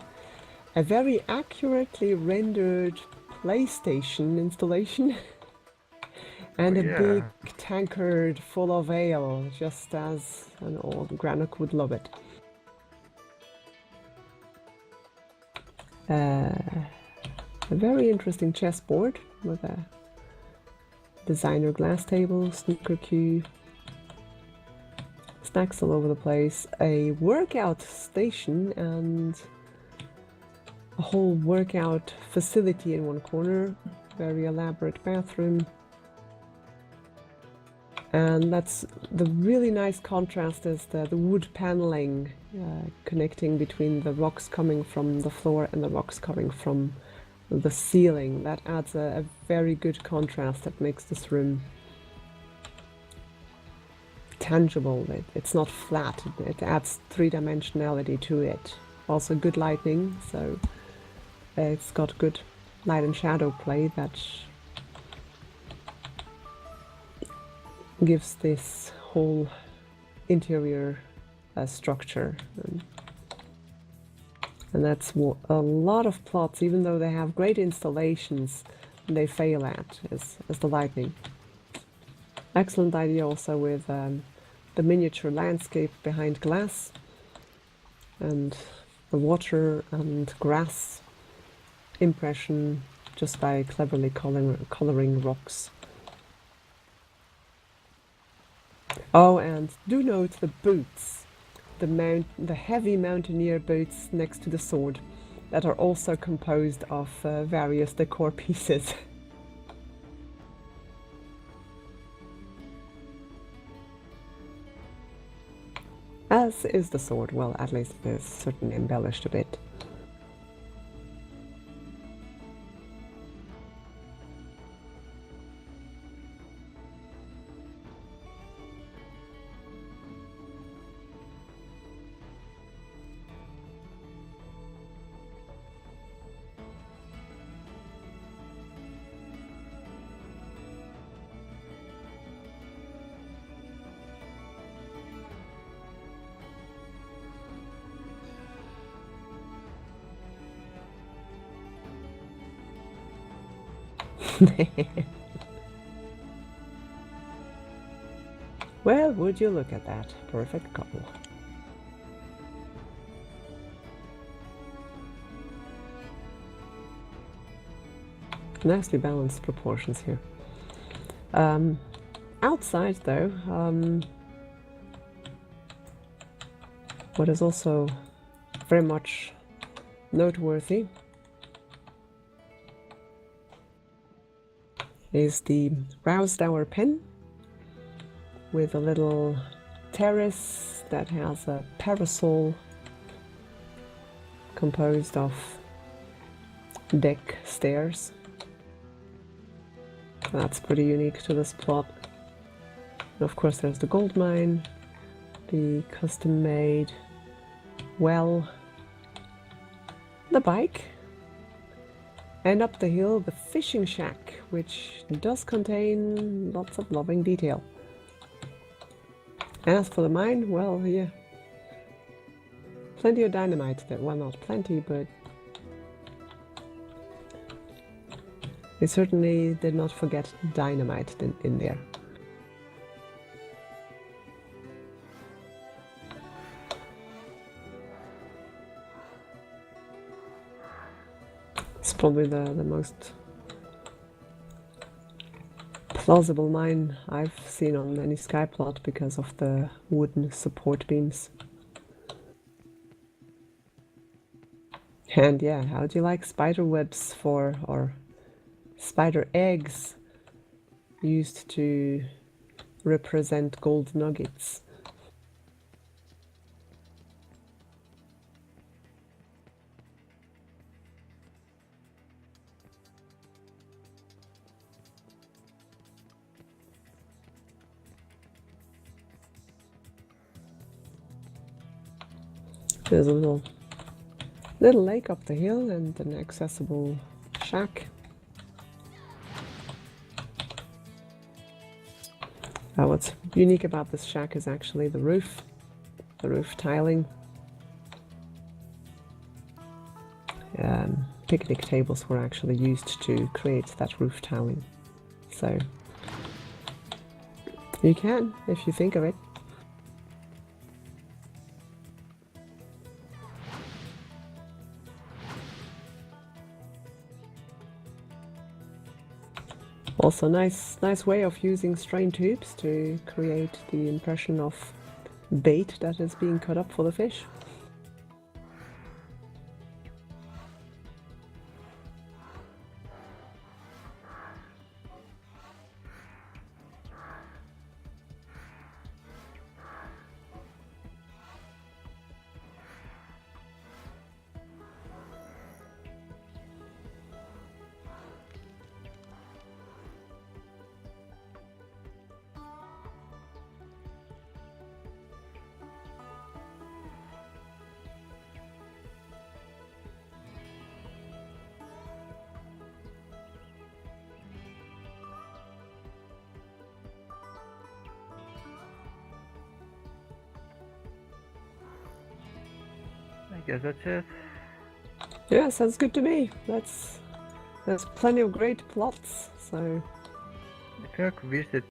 A very accurately rendered PlayStation installation and a big tankard full of ale, just as an old Granok would love it. A very interesting chessboard with a designer glass table, snooker cue, snacks all over the place, a workout station and a whole workout facility in one corner, very elaborate bathroom. And that's the really nice contrast is the wood paneling connecting between the rocks coming from the floor and the rocks coming from the ceiling. That adds a very good contrast that makes this room tangible. It's not flat, it adds three-dimensionality to it. Also good lighting, so it's got good light and shadow play that gives this whole interior structure. And that's what a lot of plots, even though they have great installations, they fail at, is the lighting. Excellent idea also with the miniature landscape behind glass and the water and grass impression just by cleverly coloring rocks. Oh, and do note the boots, the heavy mountaineer boots next to the sword that are also composed of various decor pieces. As is the sword. Well, at least it's certainly embellished a bit. Well, would you look at that? Perfect couple. Nicely balanced proportions here. Outside though, what is also very much noteworthy is the Wildstar pen with a little terrace that has a parasol composed of deck stairs. That's pretty unique to this plot. And of course there's the gold mine, the custom-made well, the bike, and up the hill the fishing shack, which does contain lots of loving detail. As for the mine, well, yeah, plenty of dynamite there. Well, not plenty, but they certainly did not forget dynamite in there. It's probably the most plausible mine I've seen on any skyplot because of the wooden support beams. And yeah, how do you like spider webs or spider eggs used to represent gold nuggets? There's a little lake up the hill and an accessible shack. What's unique about this shack is actually the roof tiling. Picnic tables were actually used to create that roof tiling. So you can, if you think of it. Also nice way of using strain tubes to create the impression of bait that is being cut up for the fish. I guess that's it. Yeah, sounds good to me. There's plenty of great plots, so I think I could visit